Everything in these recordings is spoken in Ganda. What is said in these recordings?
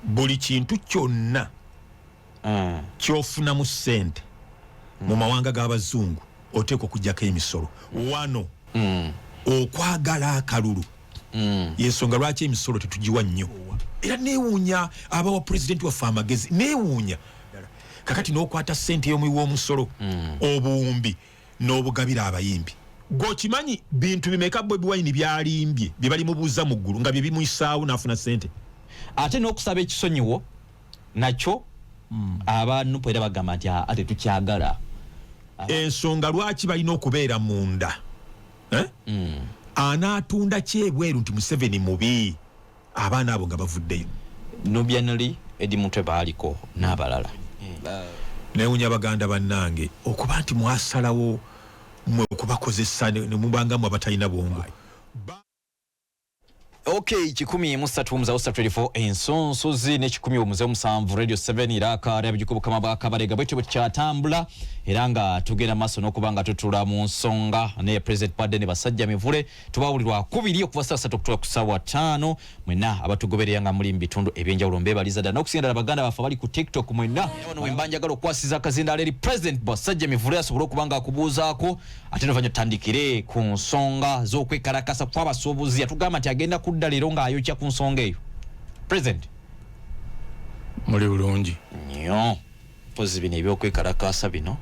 buli kintu kyonna kyofuna mu ssente mu mawanga g'abazungu oteekwa okuggyako emisolo wano okwagala akalulu yensonga lwaki emisolo tetugiwa nnyo era neewuunya abawa pulezidenti waffe amagezi neewuunya kakati n'okwata ssente y'omuwi w'omusolo obuwumbi n'obugabira abayimbi gwokimanyi bintu bimeka Bobi Wine byalimbye bye bali mubuuza mu ggulu nga bye bimuyisaawo n'afuna ssente ate n'okusaba ekisonyiwo nakyo abantu era bagamba nti ate tukyagala ensonga lwaki balina okubeera munda anaatunda kyebweru nti Museveni mubi abaana abo nga bavuddeyo Nubianali Edimutwe baaliko n'abalala neewunya baganda bannange okuba nti mwasalawo mwe okubakozesa ne mubanga mu abatalina bwongo Okay, 133 ensonsozi ne 117 Radio 7 iraka ryabikubu kama bakabarega bwetu bukyatambula era nga tugenda maso n'okubanga tutula mu nsonga ne President Biden basajja mivule tubawulirwa kubiri okuva saa 3 okutuuka ku ssaawa 5 mwena abatugoberera nga muli mbitundu ebyenjawulo mbebaliza ddala n'okusinda abaganda bafa bali ku TikTok mwena wano wembanjagala okwasiza akazinda aleri President basajja mivule asobola okubanga akubuuzaako ate n'ovanya tutandikire ku nsonga z'okwekalakasa kw'abasuubuzi atugamba nti agenda kudda leero ng'ayokya ku nsonga eyo President muli bulungi nnyo pozi bino ebyokwekalakasa bino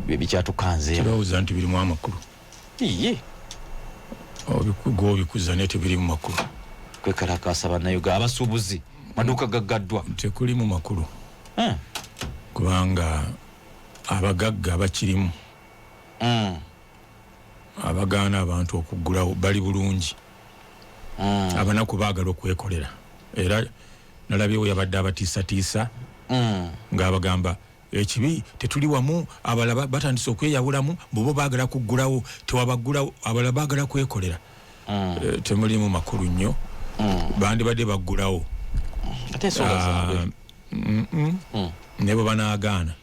bye bikyatukanzeemu kirowooza nti birimu amakulu iye obikuza naye tebiri mu makulu kwekalakasa bannayuganda abasuubuzi maduuka gaggaddwa tekuli mu makulu kubanga abagagga abakirimu abagaana abantu okuggulawo bali bulungi abanaku baagala okwekolera era nalabyewo yabadde abatiisatiisa ng'abagamba ekibi tetuli wamu abalala batandise okweyawulamu bobo baagala kuggulawo tewabaggulawo abalala baagala kwekolera temulimu makulu nnyo bandibadde baggulawo ne bwe banaagaana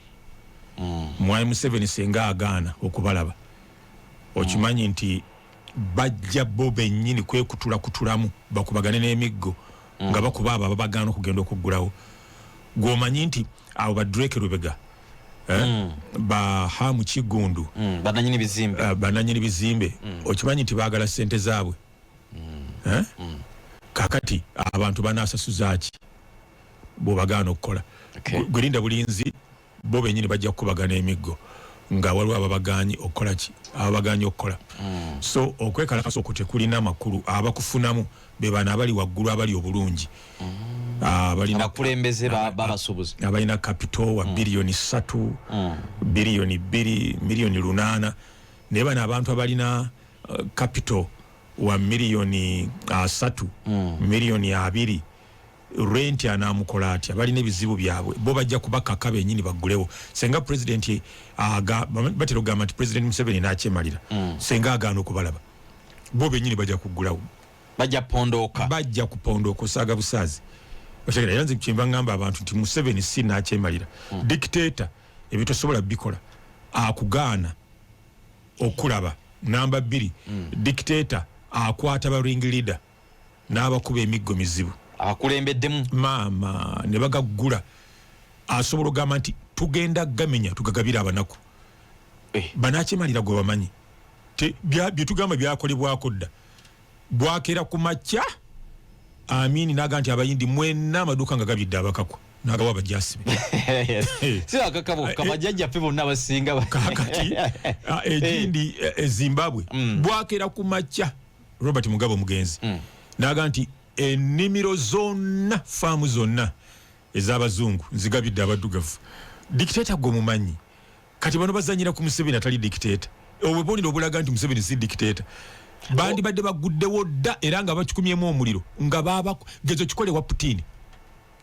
Mwai Museveni senga agaana okubalaba okimanyi nti bajja bo bennyini kwekutulamu bakubagane n'emiggo nga bakuba abo ababagaana okugenda okuggulawo gw'omanyi nti abo Drake Lubega ba Hamu Kigundu bananyini bizimbe okimanyi nti baagala ssente zaabwe kakati abantu banaasasuza ki bw'obagaana okukola gwerinda bulinzi bo bennyini bajja kukubagana emiggo nga waliwo ababaganyi okukola ki ababaganyi okukola so okwekalakasa okwo tekulina amakulu abakufunamu be bana abali waggulu abali obulungi abakulembeze babasuubuzi abalina kapito wa biliyoni 3 biliyoni 2 miliyoni 8 naye bano abantu abalina kapito wa miliyoni 3 miliyoni 2 renti anaamukola atya balina ebizibu byabwe bo bajja kubakaka bennyini baggulewo senga president batera okugamba nti President Museveni n'akyemalira senga agaana okubalaba bo bennyini bajja kuggulawo bajja kupondooka osaaga busaazi otegera era nze kyemba ngamba abantu nti Museveni si n'akyemalira dictator ebitosobola bikola akugaana okulaba namba 2 dictator akwata ba ring leader n'abakuba emiggo mizibu abakulembeddemu maama ne bagaggula asobola okugamba nti tugenda gamenya tugagabira abanaku banakyemalira gwe bamanyi bye tugamba byakolebwako dda bwakeera ku makya Amini naga nti abayindi mwenna amaduuka nga gabidde abakakwa nagawa abajasibe si akakabo kabajjajja pe bonna basinga kakati ekindi Zimbabwe bwakeera ku makya Robert Mugabe mugenzi naga nti ennimiro zonna faamu zonna ez'abazungu nzigabidde abaddugavu dictator gwe mumanyi kati bano bazanyira ku Museveni atali dictator obubonero obulaga nti Museveni si dictator bandi badde baguddewo dda era nga bakikumyemu omuliro nga baba gezo kikole wa Putin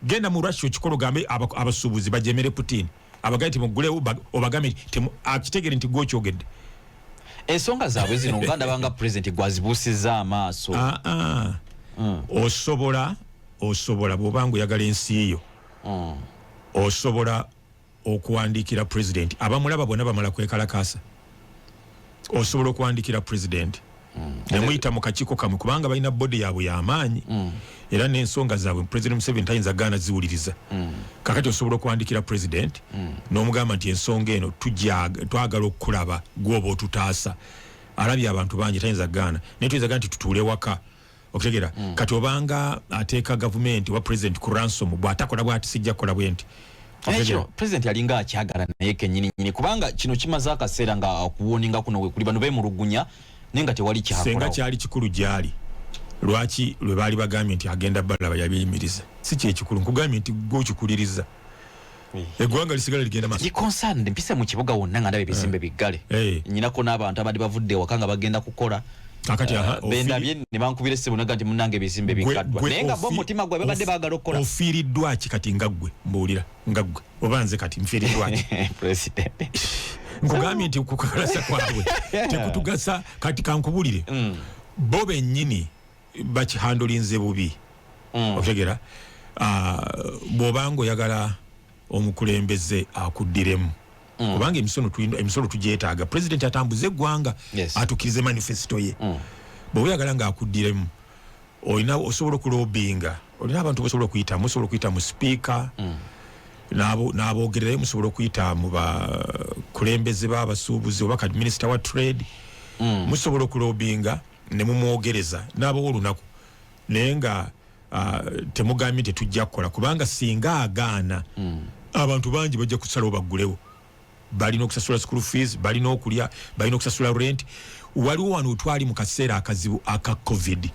genda mu Russia kikolo gambe abasuubuzi bajemere Putin abagaye timugulewo obagambe akitegere nti gwokyogedde ensonga zaabwe zino nganda banga president gwazibuusiza amaaso osobola bw'obanga oyagala ensi eyo osobola okuwandiikira president abamulaba bonna bamala kwekalakasa osobola okuwandiikira president nemuyita mu kakiiko kamwe kubanga balina body yaabwe y'amaanyi era n'ensonga zaabwe President Museveni tayinza gaana ziwuliriza kakati osobola okuwandikira President n'omugamba nti ensonga eno twagala okukulaba gwoba otutaasa alabye abantu bangi tayinza gaana naye tuyinza gaana nti tutuule waka okutegera kati obanga ateeka gavumenti wa President ku ransom bw'atakola bw'ati sijja kukola bwenti President yalinga akyagala naye kennyini kubanga kino kimaze akaseera nga okuwoninga kuno we kuli bano beemulugunya nenga tewali kyakola senga kyali kikulu gyali lwaki lwe baali bagambye nti agenda balaba yabiyimiriza si kyekikulu nkugambye nti gwe okikuliriza eggwanga lisigala ligenda maaso ndi concerned mpise mu kibuga wonna nga ndabe ebizimbe biggale nyinako n'abantu abadde bavudde ewaka nga bagenda kukola kakati bendabye ne bankubira essimu naga nti munnange ebizimbe bikaddwa naye nga bo omutima gwe babadde baagala okukola ofiiriddwa ki kati nga ggwe mbuulira nga ggwe oba nze kati nfiiriddwa ki President nkugambye nti okukalasa kwabwe tekutugasa kati kankubulire bo bennyini bakihandolinze bubi okutegera bw'obanga oyagala omukulembeze akuddiremu kubanga emisolo tugyetaaga President atambuze eggwanga atukirize manifesto ye bw'oba oyagala ng'akuddiremu osobola okulobinga olina abantu bosobola okuyitamu osobola okuyita mu speaker n'aboogererayo musobola okuyita mu bakulembeze b'abasuubuzi oba kati minisita wa trade musobola okulobinga ne mumwogereza n'abawo olunaku naye nga temugambye tetujja kukola kubanga singa agaana abantu bangi bajja kusalawo baggulewo balina okusasula school fees balina okulya balina okusasula rent waliwo wano twali mu kaseera akazibu aka covid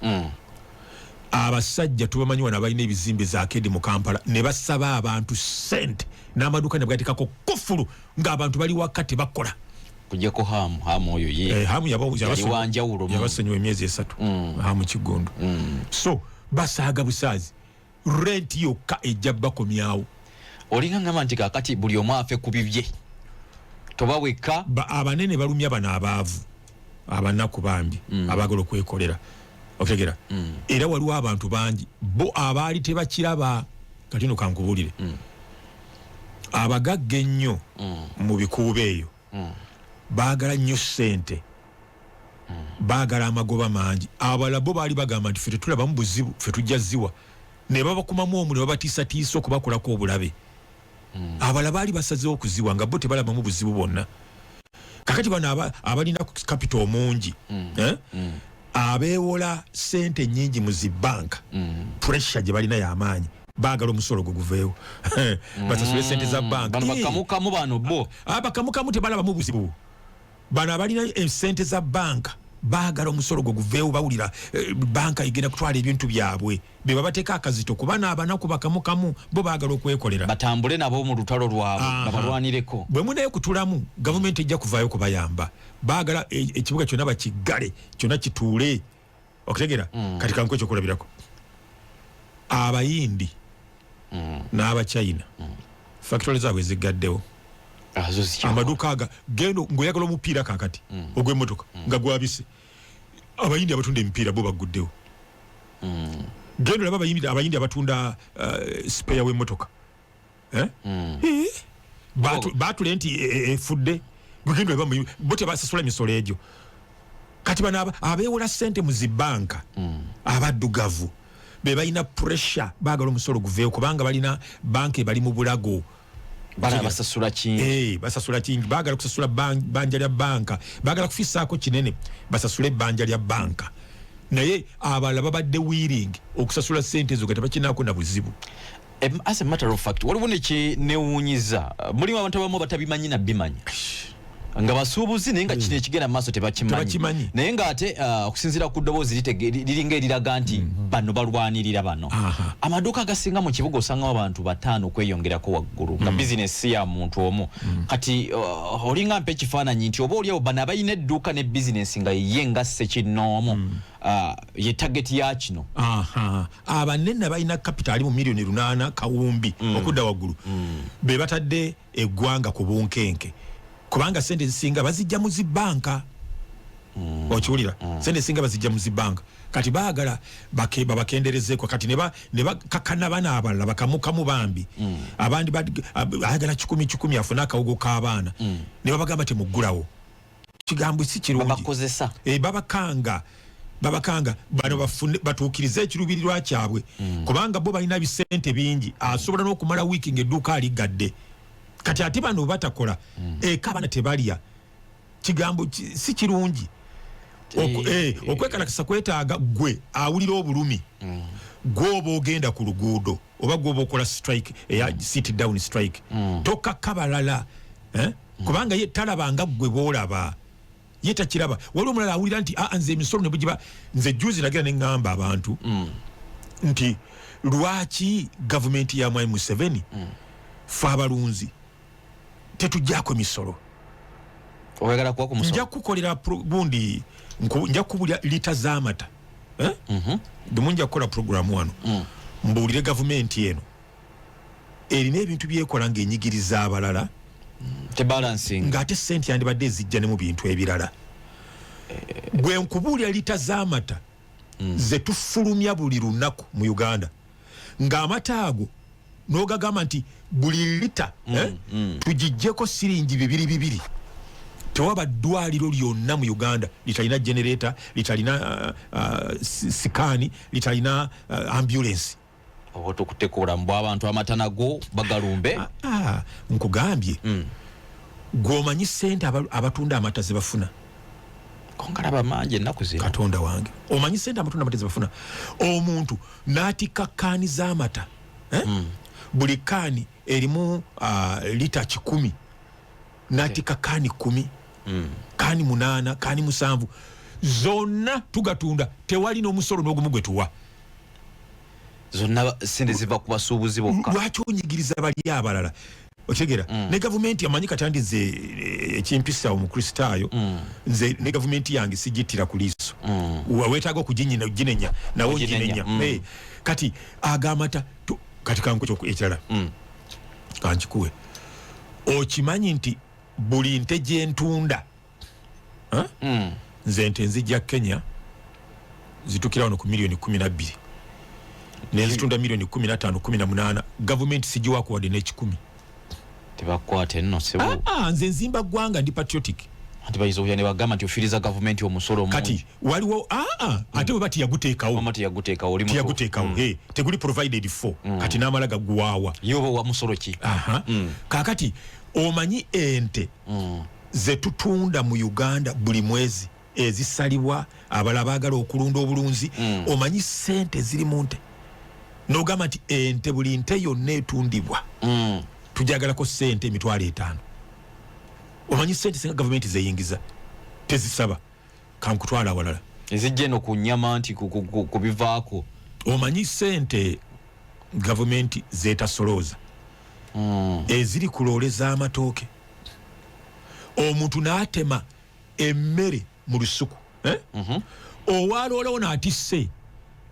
abasajja tubamanyi wano abalina ebizimbe za kedi mu Kampala ne basaba abantu sente n'amaduuka ne bagateekako kufulu ng'abantu bali wakati bakola kujjako hamu oyo ye hamu yabanjawulo yabasonyiwa emyezi 3 hamu kigundu so basaaga busaazi rent yokka ejja bakomyawo olinga ngamba nti kakati buli omu afe ku bibye toba wekka abanene balumya bano abaavu abanaku bambi abaagala okwekolera okutegera era waliwo abantu bangi bo abaali tebakiraba kati no kankubulire abagagga ennyo mu bikuubo eyo baagala nnyo ssente baagala amagoba mangi abalala bo baali bagamba nti ffe tetulabamu buzibu ffe tujja ziwa ne babakumamu omu ne babatiisatiisa okubakolako obulabe abalala baali basazeewo okuziwa nga bo tebalabamu buzibu bonna kakati bano abalina capital omungi abeewola ssente nnyingi mu zibbanka pressure gye balina y'amaanyi baagala omusolo gwe guveewo basasule ssente za banka bakamukamu bano bo bakamukamu tebalabamu buzibu bano abalina ssente za banka baagala omusolo gwe guveewo bawulira banka igenda kutwala ebintu byabwe be babateeka akazito kuba n'abanaku bakamukamu bo baagala okwekolera batambule nabo mu lutalo lwabwe babalwanireko bwe munaye kutulamu gavumenti ejja kuvaayo kubayamba baagala ekibuga kyonna bakigale kyonna kituule okutegera kati kanku ekyo kulabirako abayindi n'abachina factory zaabwe zigaddewo amaduuka aga gendo ng'oyagala omupiira kakati ogw'emmotoka nga gwabise abayindi abatunda emipiira bo baguddewo gendo laba abayindi abatunda spare w'emmotoka baatule nti efudde gwegendo bo tebasasula emisolo egyo kati bano abeewola ssente mu zibbanka abaddugavu be balina pressure baagala omusolo guveewo kubanga balina banka ebali mu bulago basasula kingi basasula kingi baagala kusasula banja lya banka baagala kufiisaako kinene basasule ebbanja lya banka naye abalala babadde willing okusasula ssente ezo nga tebakinaako na buzibu. As a matter of fact waliwo nekineewuunyiza mulimu abantu abamu batabimanyi na bimanyi nga basuubuzi naye nga kino ekigenda maaso tebakimanyi naye ng'ate okusinziira ku ddoboozi liringa eriraga nti bano balwanirira bano amaduuka agasinga mu kibuga osangamu abantu 5 okweyongerako waggulu nga bizinesi ya muntu omu kati olinga mpa ekifaananyi nti oba oliawo bano abalina edduuka ne bizinesi nga ye nga ssekinnoomu ye tageti ya kino abanene balina kapitaali mu miliyoni 8 kawumbi okudda waggulu be batadde eggwanga ku bunkenke kubanga sente zisinga bazijja mu zibbanka okiwulira sente zisinga bazijja mu zibbanka kati baagala bakenderezeko kati ne bakakana bana abalala bakamukamu bambi abandi ayagala 10 afuna akawogo k'abaana ne babagamba temuggulawo kigambo si kirungi babakozesa babakanga bano bafune batuukirize ekiruubirirwa kyabwe kubanga bo balina bisente bingi asobola n'okumala wiiki ng'edduuka aligadde kati ate bano batakola eka abana tebalya kigambo si kirungi okwekalakasa kwetaaga gwe awulira obulumi gwoba ogenda ku luguudo oba gwoba okola strike eya sit down strike tokakka balala kubanga ye talabanga gwe boolaba ye takiraba waliwo omulala awulira nti nze emisolo ne bugiba nze juzi nagira ne ŋŋamba abantu nti lwaki gavumenti ya Mwai Museveni fe abalunzi tetujjaako emisolo oyagala kuwa ku musolo nja kukolera gundi nja kubulya lita z'amata demu nja kukola programu wano mbuulire gavumenti eno erina ebintu byekola ng'enyigiriza abalala ng'ate sente yandibadde ezijja ne mu bintu ebirala bwe nkubuulira lita z'amata ze tufulumya buli lunaku mu Uganda ng'amata ago n'ogagamba nti buli lita tugijjeko siringi 200 tewaba ddwaliro lyonna mu Uganda litalina generator litalina sikaani litalina ambulance obutukutekula mbwa abantu amata nago bagalumbe nkugambye gwomanyi sente abatunda amata ze bafuna kongalaba manje ennaku zino Katonda wange omanyi sente abatunda amata ze bafuna omuntu n'atikka kaani z'amata buli kaani erimu lita 10 n'atikka kaani 10 kaani 8 kaani 7 zonna tugatunda tewali n'omusolo n'ogumu gwe tuwa zonna sente ziva ku basuubuzi bokka lwaki onyigiriza bali abalala otegera ne gavumenti amanyi katandi nze ekimpisa omukristaayo nze ne gavumenti yange sigittira ku liiso weetaaga okuginenya nawo nginenya kati agamata kati kanku ekirala kankikuwe okimanyi nti buli nte gyentunda nze nte nzijja Kenya zitukira wano ku milioni 12 nezitunda milioni 15 18 gavumenti sigiwaako wadde n'ekikumi tebakwate nno sebo nze nzimba ggwanga ndi patriotic ati bayizo ne bagamba nti ofiriza gavumenti omusolo mungi kati waliwo ate bwe bati yaguteekawo amati yaguteekawo oli muto yaguteekawo teguli provided for kati n'amala gaggwawa yoba wa musolo ki kaakati omanyi ente ze tutunda mu Uganda buli mwezi ezisalibwa abala baagala okulunda obulunzi omanyi sente ziri mu nte n'ogamba nti ente buli nte yonna etundibwa tujagalako sente emitwalo 5 omanyi sente singa gavumenti zeyingiza tezisaba kankutwala awalala ezijja eno ku nnyama nti kubivaako omanyi sente gavumenti zeetasolooza eziri kulooleza amatooke omuntu n'atema emmere mu lusuku owaaloolewo n'atisse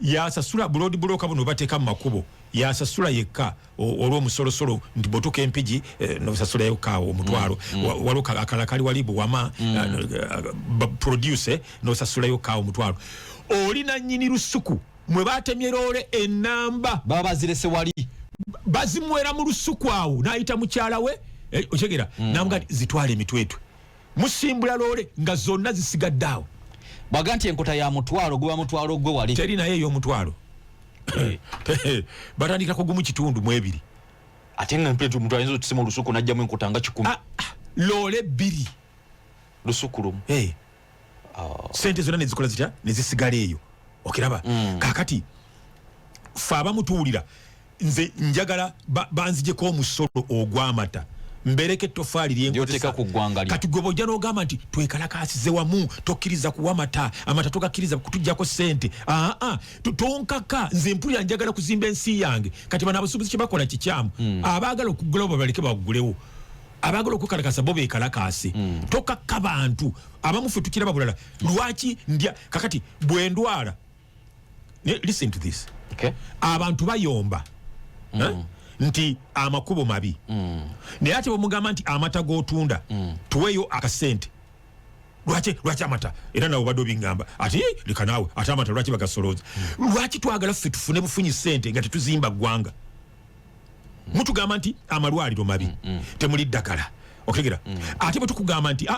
yasasula buloodi bulooka buno bateeka mu makubo yasasula yekka olw'omusolosolo nti botuka empigi nosasula yekka omutwalo waliwo akalakali wali buwama produce nosasula yekka omutwalo oli nannyini lusuku mwe batemye loole ennamba baba bazirese wali bazimwera mu lusuku awo n'ayita mukyala we okyegera namuga zitwala emitwetwe musimbula loole nga zonna zisigadde awo baga nti enkota ya mutwalo guba mutwalo gwe wali teri naye ey'omutwalo batandikako gumu kitundu mu 2 ate nga mpetu omuntu ayinza otusima olusuku n'ajjamu enkota nga 10 loole 2 lusuku lumu sente zonna nezikola zitya nezisigala eyo okiraba kaakati fe abamutuulira nze njagala banzijeko omusolo ogw'amata mbereke ettofaali lyenkozesa kati gwe bw'ojja n'ogamba nti twekalakaasize wamu tokkiriza kuwa amata togakkiriza kutujjako sente tonkaka nze mpulira njagala kuzimba ensi yange kati bano abasuubuzi kye bakola kikyamu abaagala okuggulawo babaleke baggulewo abaagala okwekalakasa bo beekalakaase tokakka bantu abamu ffe tukiraba bulala lwaki ndya kakati bwe ndwala listen to this abantu bayomba nti amakubo mabi naye ate bwemugamba nti amata g'otunda tuweeyo akasente lwaki amata era nawe obadde obiŋŋamba ati leka naawe ate amata lwaki bagasolooza lwaki twagala ffe tufune bufunyi sente nga tetuzimba ggwanga mutugamba nti amalwaliro mabi temuli ddagala okegera ate bwe tukugamba nti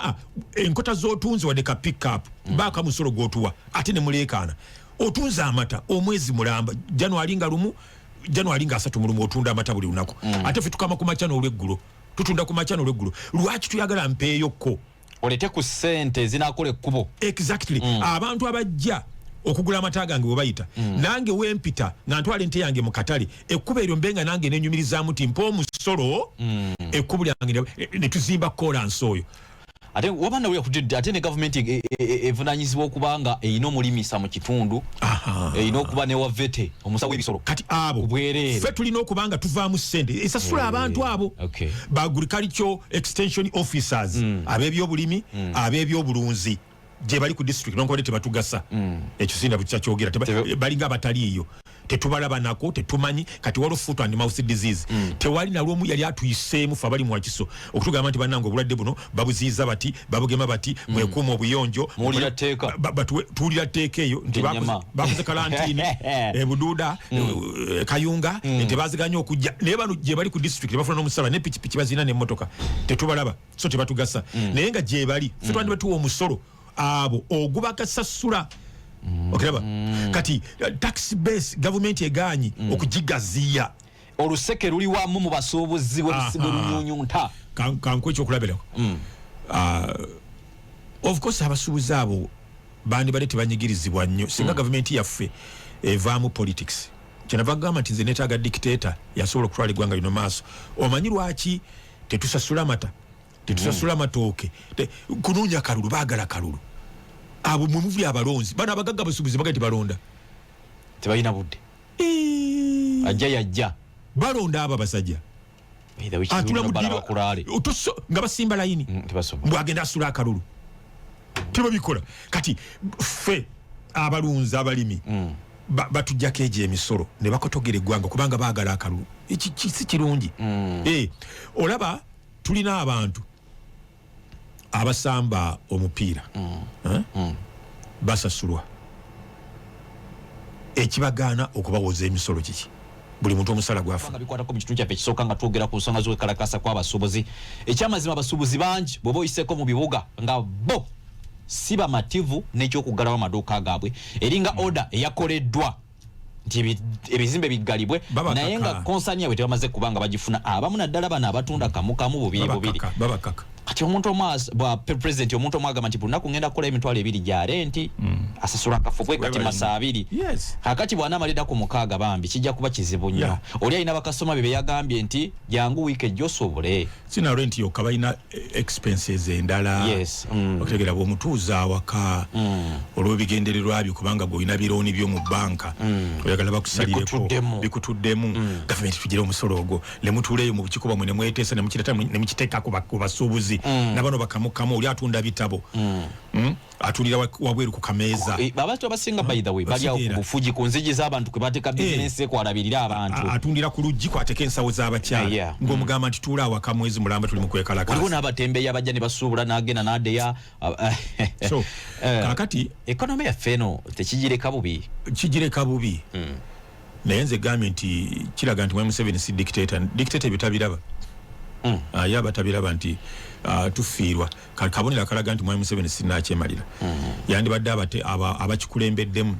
enkota z'otunzi wadde ka pick up baaka musolo gw'otuwa ate ne muleekaana otunze amata omwezi mulamba January nga 3 mu lumu otunda amata buli lunaku ate ffe tukama ku makya n'olweggulo tutunda ku makya n'olweggulo lwaki tuyagala mpeeyokko olete ku ssente zinaakola ekkubo exactly abantu abajja okugula amata gange bwe bayita nange wempita nga ntwala ente yange mu katale ekkubo eryo mbenga nange nenyumirizaamu ti mpa omusolo ekkubo lyange ne tuzimba kolansi oyo ate wabana we kutidde ate ne government evunanyizibwa okubanga eyina omulimisa mu kitundu eyina okuba ne wavete omusawo w'ebisolo kati abo ffe tulina okubanga tuvaamu ssente esasula abantu abo ba agricultural extension officers ab'ebyobulimi ab'ebyobulunzi gye bali ku district nonkobadde tebatugasa ekyo sinda bukyakyogerera balinga abataliiyo tetubalaba nako tetumanyi kati waliwo foot and mouth disease tewali nalwomu yali atuyiseemu fe abali mu Wakiso okutugamba nti bannange obulwadde buno babuziyiza bati babugema bati mwekuuma obuyonjo tuwulira tteeka eyo nti bakoze kalantiini buduuda kayunga tebaziganya okujja naye bano gye bali ku district tebafuna n'omusala ne pikipiki bazina n'emmotoka tetubalaba so tebatugasa naye nga gye bali fe twandi batuwa omusolo abo ogubagasasula okiraba kati tax base government eganyi okugigaziya oluseke luli wamu mu basuubuzi bwerunyunyunta kankwe ekyokulabirako of course abasuubuzi abo bandi bale tebanyigirizibwa nnyo singa government yaffe evaamu politics kyenava gamba nti nze neetaaga dictator yasobola okutwala eggwanga lino maaso omanyi lwaki tetusasula amata tetusasula amatooke kunoonya kalulu baagala kalulu abo mumuvi abalonzi bana abagagga abasuubuzi bagati balonda tebalina budde ajja yajja balonda abo abasajja nga basimba layini mbwagenda asula akalulu tebabikola kati ffe abalunzi abalimi batujjako egyo emisolo ne bakotogera eggwanga kubanga baagala akalulu si kirungi olaba tulina abantu abasamba omupiira basasulwa ekibagaana okubawoza emisolo kiki buli muntu omusala gwafa bikwatako mu kitundu kyaffe ekisooka nga twogera ku nsonga z'okwekalakasa kw'abasuubuzi ekyamazima abasuubuzi bangi bw'oba oyiseeko mu bibuga nga bo si bamativu n'ekyokuggalawo amaduuka gaabwe eringa oda eyakoleddwa nti ebizimbe biggalibwe naye nga konsani yabwe tebamaze kubanga bagifuna abamu naddala bano abatunda kamukamu bubiri kati omuntu bwa president omuntu omwagamba nti lunaku ngenda kukola emitwalo 2 gya renti asasula akafubwe kati masa 2 kakati bwana amalida ku 6 bambi kijja kuba kizibu nnyo oli alina bakasoma bebe yagambye nti jangu wiike josobole sina renti yo kabaina expenses endala okutegera bw'omutuuza awaka olw'ebigendererwa byo kubanga bw'olina birooni by'omu banka oyagala bakusalireko bikutuddemu gavumenti tugire omusolo ogwo lemutuuleyo mu bukiiko bamwe ne mweteesa ne mukiteeka ku basuubuzi nabano bakamukamu oli atunda bitabo atulira wabweru ku kameeza abantu abasinga by the way bali awo ku bufuji ku nzigi z'abantu kwe bateeka bizinesi kwalabirira abantu atundira ku luggi kwateka ensawo z'abakyala ng'omugamba nti tuula awaka mwezi mulamba tuli mu kwekalakasa waliwo n'abatembeeyi abajja ne basuubula n'agenda n'adeya so kakati ekonomi yaffe eno tekigireka bubi naye nze gambye nti kiraga nti Museveni si dictator bitabiraba ye abatabiraba nti tufiirwa kabonera akalaga nti Museveni sinakyemalira yandibadde abakikulembeddemu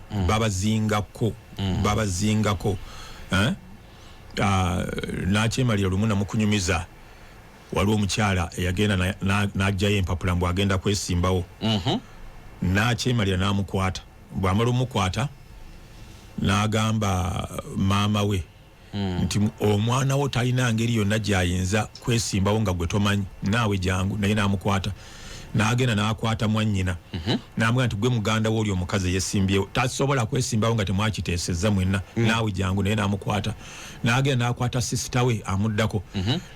babazingako nakyemalira lumu namukunyumiza waliwo omukyala eyagenda n'ajjayo empapula mbw agenda kwesimbawo nakyemalira n'amukwata bw'amala omukwata n'agamba maama we nti omwana wo talina ngeri yonna gy'ayinza kwesimbawo nga gwe tomanyi naawe jangu naye n'amukwata n'agenda n'akwata mwannyina n'amugamba nti gwe muganda wo oli omukazi eyesimbyewo tasobola kwesimbawo nga temwakiteesezza mwenna naawe jangu naye n'amukwata n'agenda n'akwata sisita we amuddako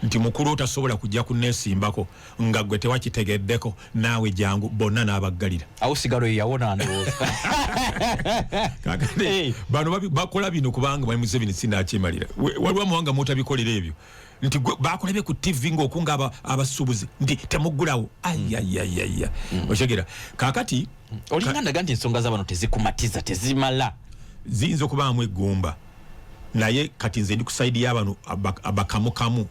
nti mukulu tasobola kujja kunneesimbako nga gwe tewakitegeddeko naawe jangu bonna n'abaggalira awo sigalo yeyawona ndowooza kakati bano bakola bino kubanga Museveni sinakyemalira waliwo amawanga mutabikolera ebyo nti bakolabye ku TV ng'okunga abasuubuzi nti temuggulawo ayayayaya okyegera kakati olinga ndaga nti ensonga z'abano tezikumatiza tezimala ziyinza okubaamu eggumba naye kati nze ndi ku saidi y'abano abakamukamu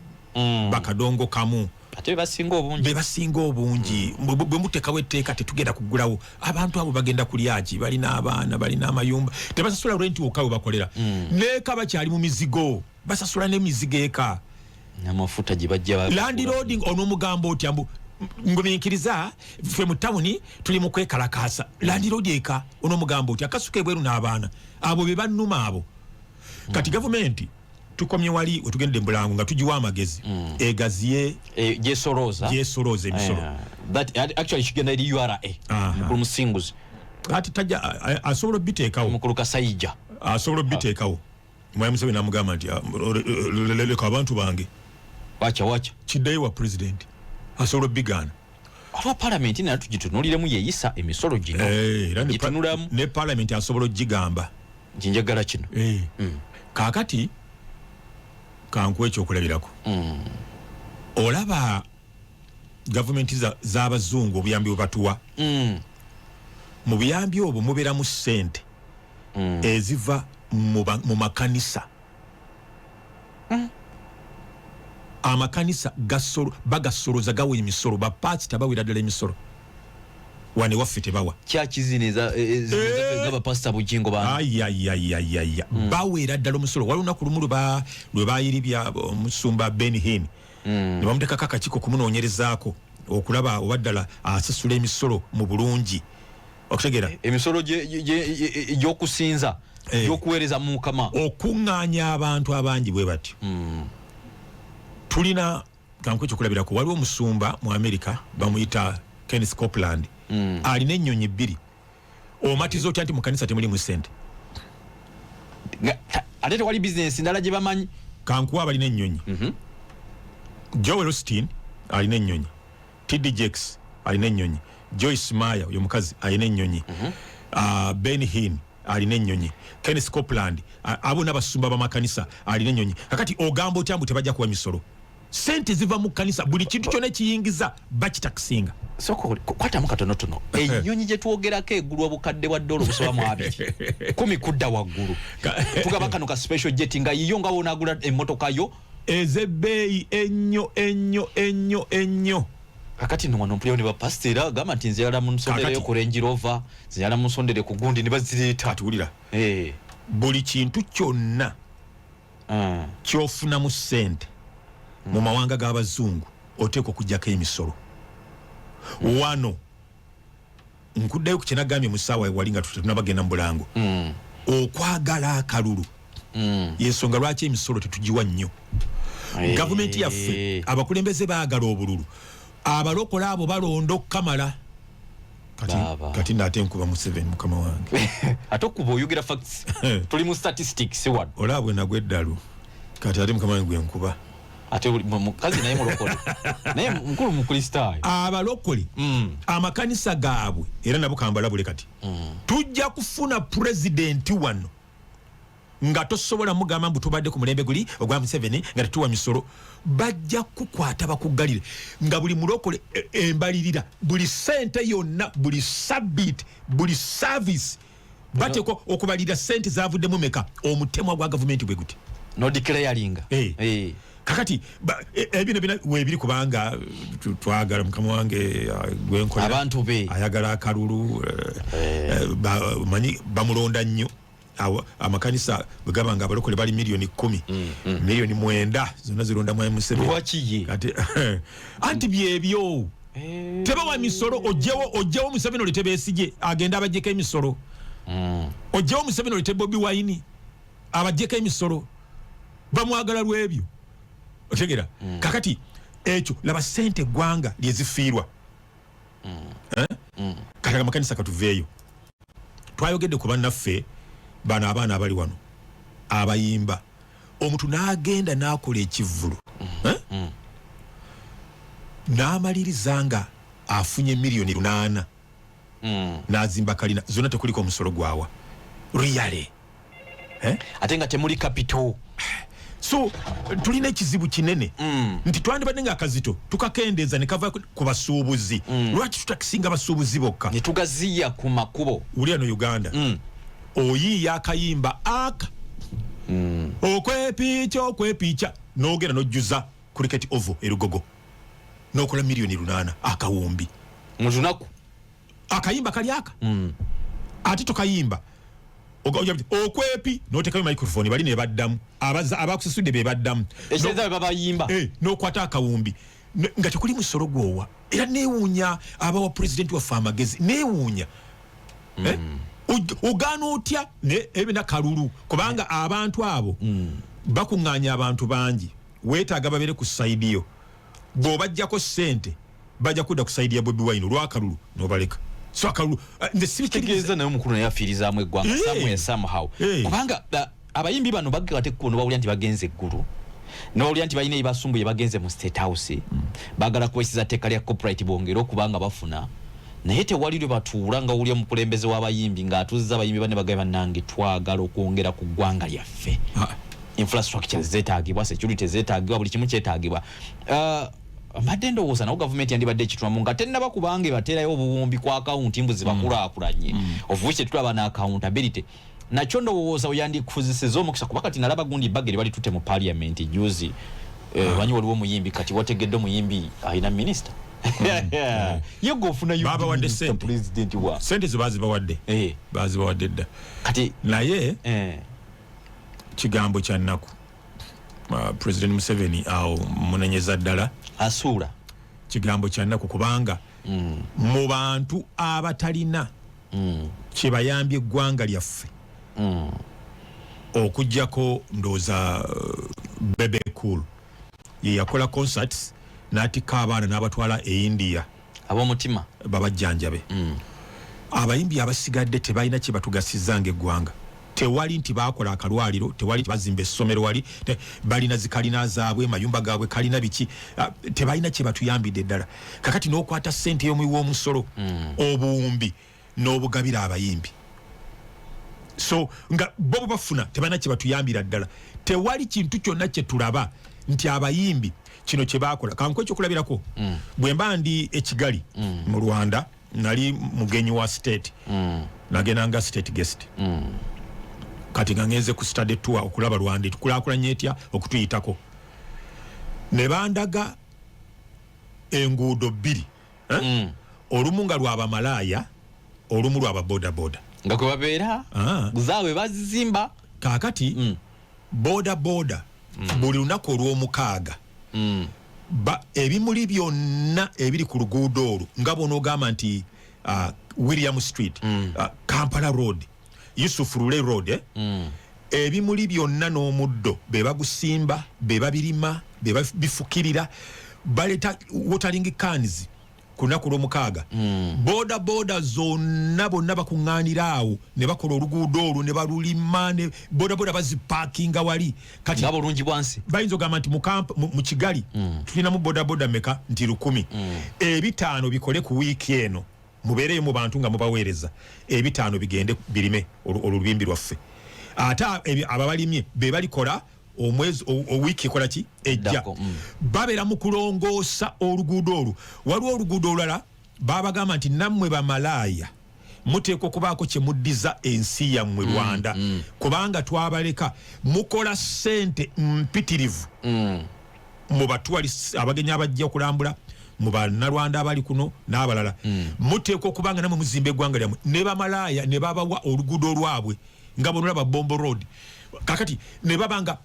bakadongo kamu ate bebasinga obungi bwe mutekawo etteeka tetugenda kugulawo abantu abo bagenda kulyaki balina abaana balina amayumba tebasasula renti wokka bakolera neeka bakyali mu mizigo basasula n'emizigo eka n'amafuta gye bajja land loading on'omugambo otya mbu ngumiikiriza ffe mu tawuni tuli mu kwekalakaasa land load eka on'omugambo otya akasuka ebweru n'abaana abo be bannuma abo kati gavumenti tukomye wali otugende Mbulango nga tujiwa amagezi egaziye jesoroza emisoro that actually kigenda eri URA mukulu musinguzi ati tajja asobola biteekawo mukulu Kasayija asobola biteekawo mwaye Museveni namugamba nti leka abantu bange wacha kiddayo wa president asobola bigana aba parliament na tugitunuliremu yeyisa emisoro gino ne parliament asobola gigamba njagala kino kakati kankwe ekyokulabirako olaba gavumenti z'abazungu obuyambi bwebatuwa mu buyambi obwo mubeeramu ssente eziva mu makanisa amakanisa bagasoloza gawa emisolo bapasita bawera ddala emisolo wane waffe tebawa kyakizineza ngaba pastor Bugingo bana bawera ddala omusolo wali olunaku lumu lwe bayiribya omusumba Ben Hinn ne bamuteekako akakiiko kumunoonyerezaako okulaba oba ddala asasula emisolo mu bulungi okutegeera emisolo gy'okusinza gy'okuweereza mu Mukama okuŋŋaanya abantu abangi bwe batyo tulina kankwe ekyokulabirako waliwo omusumba mu America bamuyita Kenneth Copeland alina ennyonyi 2 omatiza otya nti mu kanisa temuli mu ssente ate tewali bizinesi ndala gye bamanyi kankuwa balina ennyonyi Joel Osteen alina ennyonyi TD Jakes alina ennyonyi Joyce Meyer oyo mukazi alina ennyonyi Ben Hinn alina ennyonyi Kenneth Copeland abo n'abasumba b'amakanisa alina ennyonyi kakati ogamba otya mbu tebajja kuwa emisolo sente ziva mu kanisa buli kintu kyonna ekiyingiza bakitakisinga soko kwatamu katonotono ennyonyi gye twogerako eggulu obukadde bwa $2 10 kudda waggulu tugaba kano ka special jet nga yiyo nga wonaagula emmotoka yo ezebbeeyi ennyo kakati no wano mpulira ne bapasitera gamba nti nzeyala mu nsondereyo ku Range Rover nzeyala mu nsondere ku gundi ne bazireeta atuwulira buli kintu kyonna kyofuna mu ssente mu mawanga g'abazungu oteekwa okuggyako emisolo wano nkuddayo ku kyenagambye mu ssaawa wali nga tunabagenda mu Bulango okwagala akalulu yensonga lwaki emisolo tetugiwa nnyo gavumenti yaffe abakulembeze baagala obululu abalokole abo balonda okukamala kati nate nkuba Museveni mukama wange ate okuba oyogera facts tuli mu statistics wano olabwe nagwe eddalu kati ate mukama wange gwe nkuba ate mukazi naye mulokole naye mukulu mukristaayo abalokole amakanisa gaabwe era nabo kambalabule kati tujja kufuna pulezidenti wano nga tosobola mugamba mbu tubadde ku mulembe guli ogwa Museveni nga tetuwa misolo bajja kukwata bakuggalire nga buli mulokole embalirira buli sente yonna buli sabit buli service bateekwa okubalirira sente zavuddemu meka omutemwa gwa gavumenti bwe guti no declaring kakati ebino bina webiri kubanga twagala mukama wange gwenkola abantu be ayagala akalulu manyi bamulonda nnyo amakanisa bwegabanga abalokole bali miliyoni 10 miliyoni 9 zonna zironda mu Museveni wakiye kati anti byebyo tebawa misolo ojjewo Museveni olete Besigye agenda abajjeko emisolo ojjewo Museveni olete Bobi Wine abajjeko emisolo bamwagala lwebyo otegera kakati ekyo laba sente gwanga lyezifiirwa kati amakanisa katuveeyo twayogedde ku bannaffe bano abaana abali wano abayimba omuntu n'agenda n'akola ekivvulu n'amaliriza nga afunye miliyoni 8 n'azimba kalina zonna tekuliko omusolo gwawa really ate nga temuli capital so tulina ekizibu kinene nti twandibadde nga akazito tukakendeeza ne kava ku basuubuzi lwaki tutakisinga basuubuzi bokka ne tugaziya ku makubo uli ano Uganda oyiiya akayimba aka okwepiica n'ogenda n'ojjuza cricket ovo erugogo n'okola miliyoni 8 akawumbi mu lunaku akayimba kali aka ate tokayimba okwepi n'otekayo microphone bali ne baddamu abakusasudde be baddamu ekireza babayimba n'okwata akawumbi nga tekuli musolo gwowa era neewuunya abawa president waffe amagezi neewuunya ogaana otya ebina kalulu kubanga abantu abo bakuŋŋaanya abantu bangi weetaaga babere ku sayidi yo bw'obajjako ssente bajja kudda ku sayidi ya Bobi Wine olw'akalulu n'obaleka so akalulu kitegeeza naye omukulu naye afiirizaamu eggwanga somewhere somehow kubanga abayimbi bano bagate kuno bawulira nti bagenze eggulu n'owulira nti balina ebibasumbuye bagenze mu State House baagala kwesiza tteeka lya copyright bongere okubanga bafuna naye tewali lwe batuula nga owulira omukulembeze w'abayimbi ng'atuuziza abayimbi bane bagaye bannange twagala okwongera ku ggwanga lyaffe infrastructure zeetaagibwa security zeetaagibwa buli kimu kyetaagibwa mbadde ndowooza nawo gavumenti yandibadde ekitulamu nga tennaba kubanga ebateerayo obuwumbi ku akawunti mbuzi bakulaakulanye of which tetulaba na accountability nakyo ndowooza oyandikuzisiza omukisa kuba kati nalaba gundi bagere bali tutte mu parliament juzi banyi waliwo omuyimbi kati wategedde omuyimbi alina minisita yego ofuna baba wadde president wa sente zibazibawadde bazibawadde dda kati naye kigambo kya nnaku President Museveni awo munenyeza ddala asuula kigambo kya nnaku kubanga mu bantu abatalina kyebayambye eggwanga lyaffe okujjako ndooza Bebe Cool ye yakola concerts n'atikka abaana n'abatwala e India ab'omutima babajjanjabe abayimbi abasigadde tebalina kye batugasizanga eggwanga tewali nti bakola akalwaliro tewali bazimba essomero wali balina zikalina zaabwe mayumba gaabwe kalina biki tebalina kye batuyambidde ddala kakati n'okwata ssente y'omuwi w'omusolo obuwumbi n'obugabira abayimbi so nga bo bafuna tebalina kye batuyambira ddala tewali kintu kyonna kye tulaba nti abayimbi kino kye bakola kanko ekyokulabirako bwe mba ndi ekigali mu Rwanda nali mugenyi wa state nagendanga state guest kati nga ngenze ku study tour okulaba Rwanda tukulaakulanye etya okutuyitako ne bandaga enguudo bbiri olumu nga lwaba malaya olumu lwaba boda boda nga kwe babeera zaawe bazizimba kaakati boda boda buli lunaku olw'omukaaga ebimuli byonna ebiri ku luguudo olwo nga bonoogamba nti William Street Kampala Road Yusuf Rule Road ebimuli byonna n'omuddo be bagusimba be babirima be bifukirira baleta watering cans kunaku lw'omukaaga boda boda zonna bonna bakuŋŋaanira awo ne bakola oluguudo olwo ne balulima ne boda boda bazipakinga wali kati nga bulungi bwansi bayinza ogamba nti mu Kigali tulinamu boda boda meka nti 1,000 5 bikole ku wiiki eno mubeereyo mu bantu nga mubaweereza 5 bigende birime olubimbi lwaffe ate ababalimye be balikola omwezi owiki kola ki ejja babera mu kulongoosa oluguudo olwo waliwo oluguudo olulala babagamba nti nammwe bamalaya muteekwa okubaako kye muddiza ensi yammwe Rwanda kubanga twabaleka mukola ssente mpitirivu mu batwali abagenyi abajja okulambula mu bannalwanda abali kuno n'abalala muteekwa okubanga namwe muzimba eggwanga lyammwe ne bamalaya ne babawa oluguudo olwabwe nga bonolaba Bombo Road kakati ne babanga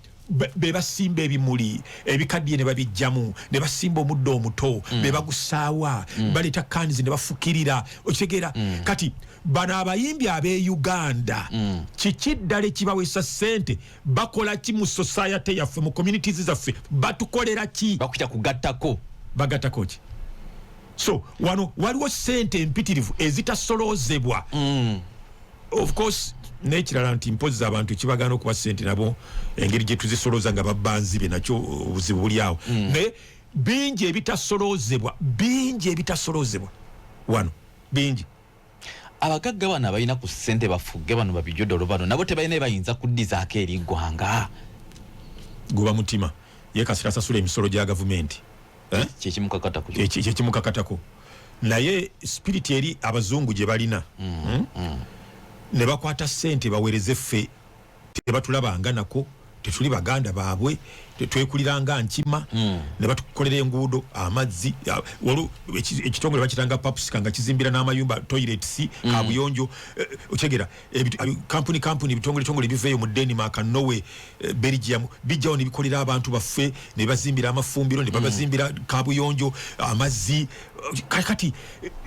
be basimba ebimuli ebikaddiye ne babijjamu ne basimba omuddo omuto be bagusaawa baleta kanzi ne bafukirira okitegeera kati bano abayimbi ab'e Uganda kiki ddala ekibaweesa ssente bakola ki mu society yaffe mu communities zaffe batukolera ki bakutya kugattako bagattako ki so wano waliwo ssente empitirivu ezitasolozebwa of course n'ekirala nti mpozi abantu kibagana okuba ssente nabo engeri gye tuzisoloza nga babbanzibe nakyo obuzibu buli awo naye bingi ebitasolozebwa wano bingi abagagga bano abalina ku ssente bafuge bano babijodolo bano nabo tebalina bayinza kuddizaako eri ggwanga guba mutima ye kasita asasula emisolo gya gavumenti kyekimukakatako naye spirit eri abazungu gye balina ne bakwata ssente baweereze ffe tebatulabanga nako tetuli baganda baabwe twekuliranga nkima ne batukolera enguudo amazzi waliwo ekitongole bakitanga papusika nga kizimbira n'amayumba toilets kabuyonjo okyegera kampuni bitongole biveeyo mu Denmark Norway Belgium bijjawo ne bikolera abantu baffe ne bazimbira amafumbiro ne babazimbira kabuyonjo amazzi kati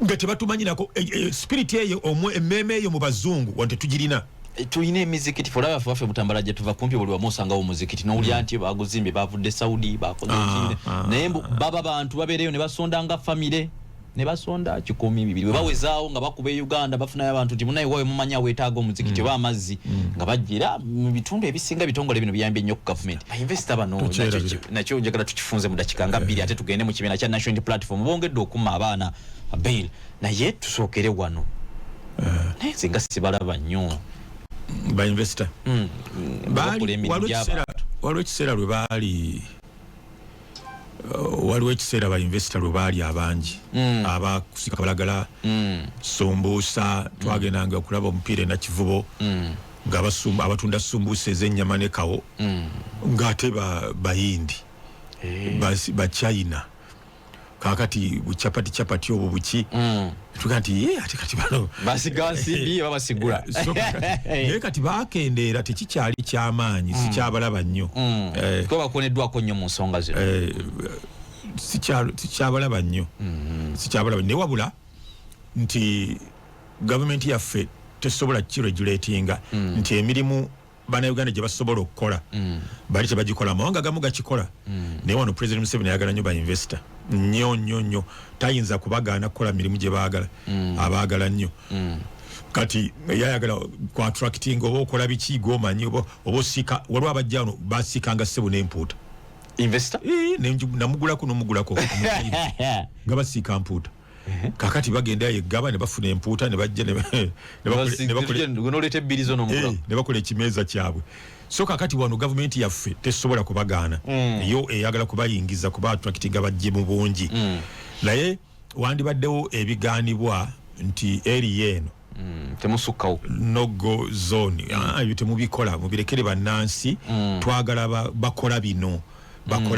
nga tebatumanyirako spirit eyo emmeme eyo mu bazungu wante tugirina tulina emizikiti fulaba faffe mutambala gye tuva kumpi buli wamu osangawo omuzikiti n'owulira nti baguzimbe bavudde Saudi bakoze ekindi naye baba bantu babeereyo ne basonda nga famire ne basonda 120 bwe bawezaawo nga bakuba Uganda bafunayo abantu nti munaye wawe mumanya weetaaga omuzikiti oba amazzi nga bajjira mu bitundu ebisinga bitongole bino biyambye nnyo ku gavumenti bainvesita bano nakyo njagala tukifunze mu dakika nga 2 ate tugende mu kibiina kya National Platform bongedde okuma abaana bail naye tusookere wano naye nze nga sibalaba nnyo ba investor waliwo ekiseera lwe baali waliwo ekiseera ba investor lwe baali abangi abakusika balagala sumbuusa twagendanga okulaba omupiira na kivubo nga abatunda sumbuusa ez'ennyama ne kawo ng'ate bayindi ba China kakati buchapati obwo buki tuga nti ate kati bano basigansi babasigula naye kati bakendeera tekikyali kyamaanyi sikyabalaba nnyo ko bakoneddwako nnyo mu nsonga zino sikyabalaba nnyo sikyabalaba ne wabula nti gavumenti yaffe tesobola kiregulatinga nti emirimu Bannayuganda gye basobola okukola bali tebagikola amawanga gamu gakikola naye wano President Museveni ayagala nnyo ba investor nnyo tayinza kubagaana kukola mirimu gye baagala abaagala nnyo kati yayagala ku attracting oba okola biki gomanyi oba osika waliwo abajja wano basikanga ssebo n'empuuta investor namugulako n'omugulako nga basiika mpuuta kakati bagenda yeggaba ne bafuna empuuta ne bajja ne bakola ekimeeza kyabwe so kakati wano gavumenti yaffe tesobola kubagaana yo eyagala kubayingiza kuba attractinga bajje mu bungi naye wandibaddewo ebigaanibwa nti eri eno temusukkawo nogo zone ebyo temubikola mubirekere bannansi twagala bakola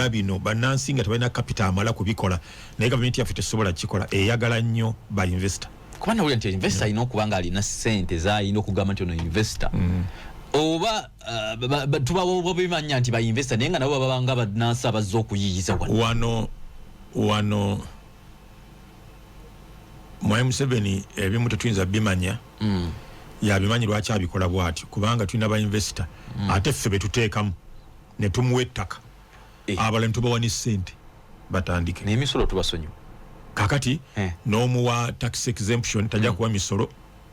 bino bannansi nga tebalina capital amala kubikola naye gavumenti yaffe tesobola kikola eyagala nnyo ba investor kuba nawulira nti investor alina okuba nga alina ssente zaalina okugamba nti ono investor oba tuba bimanya nti ba investor naye nga nabo baba nga bannansi abazze okuyiyiza wano Mwai Museveni ebimu tetuyinza bimanya yabimanyi lwaki abikola bw'atyo kubanga tulina ba investor ate ffe betuteekamu ne tumuwa ettaka abalala tubawa ne ssente batandike n'emisolo tubasonyiwa kakati n'omuwa tax exemption tajja kuwa misolo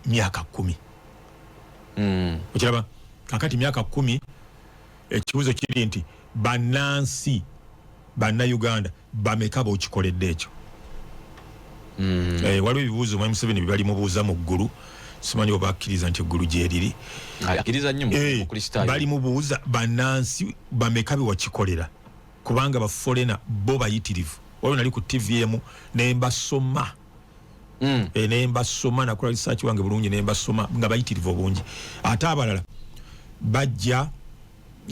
myaka 10 okiraba kakati myaka 10 ekibuzo kiri nti bannansi bannayuganda bameka bokikoledde ekyo waliwo ebibuuzo Mwai Museveni bibali mubuuza mu ggulu simanyi oba akkiriza nti eggulu gyeriri akkiriza nnyo mu kristaayo bali mubuuza bannansi bameka bewakikolera kubanga ba foreigner bo bayitirivu waliwo nali ku TV emu nembasoma nembasoma nakola research wange bulungi nembasoma nga bayitirivu obungi ate abalala bajja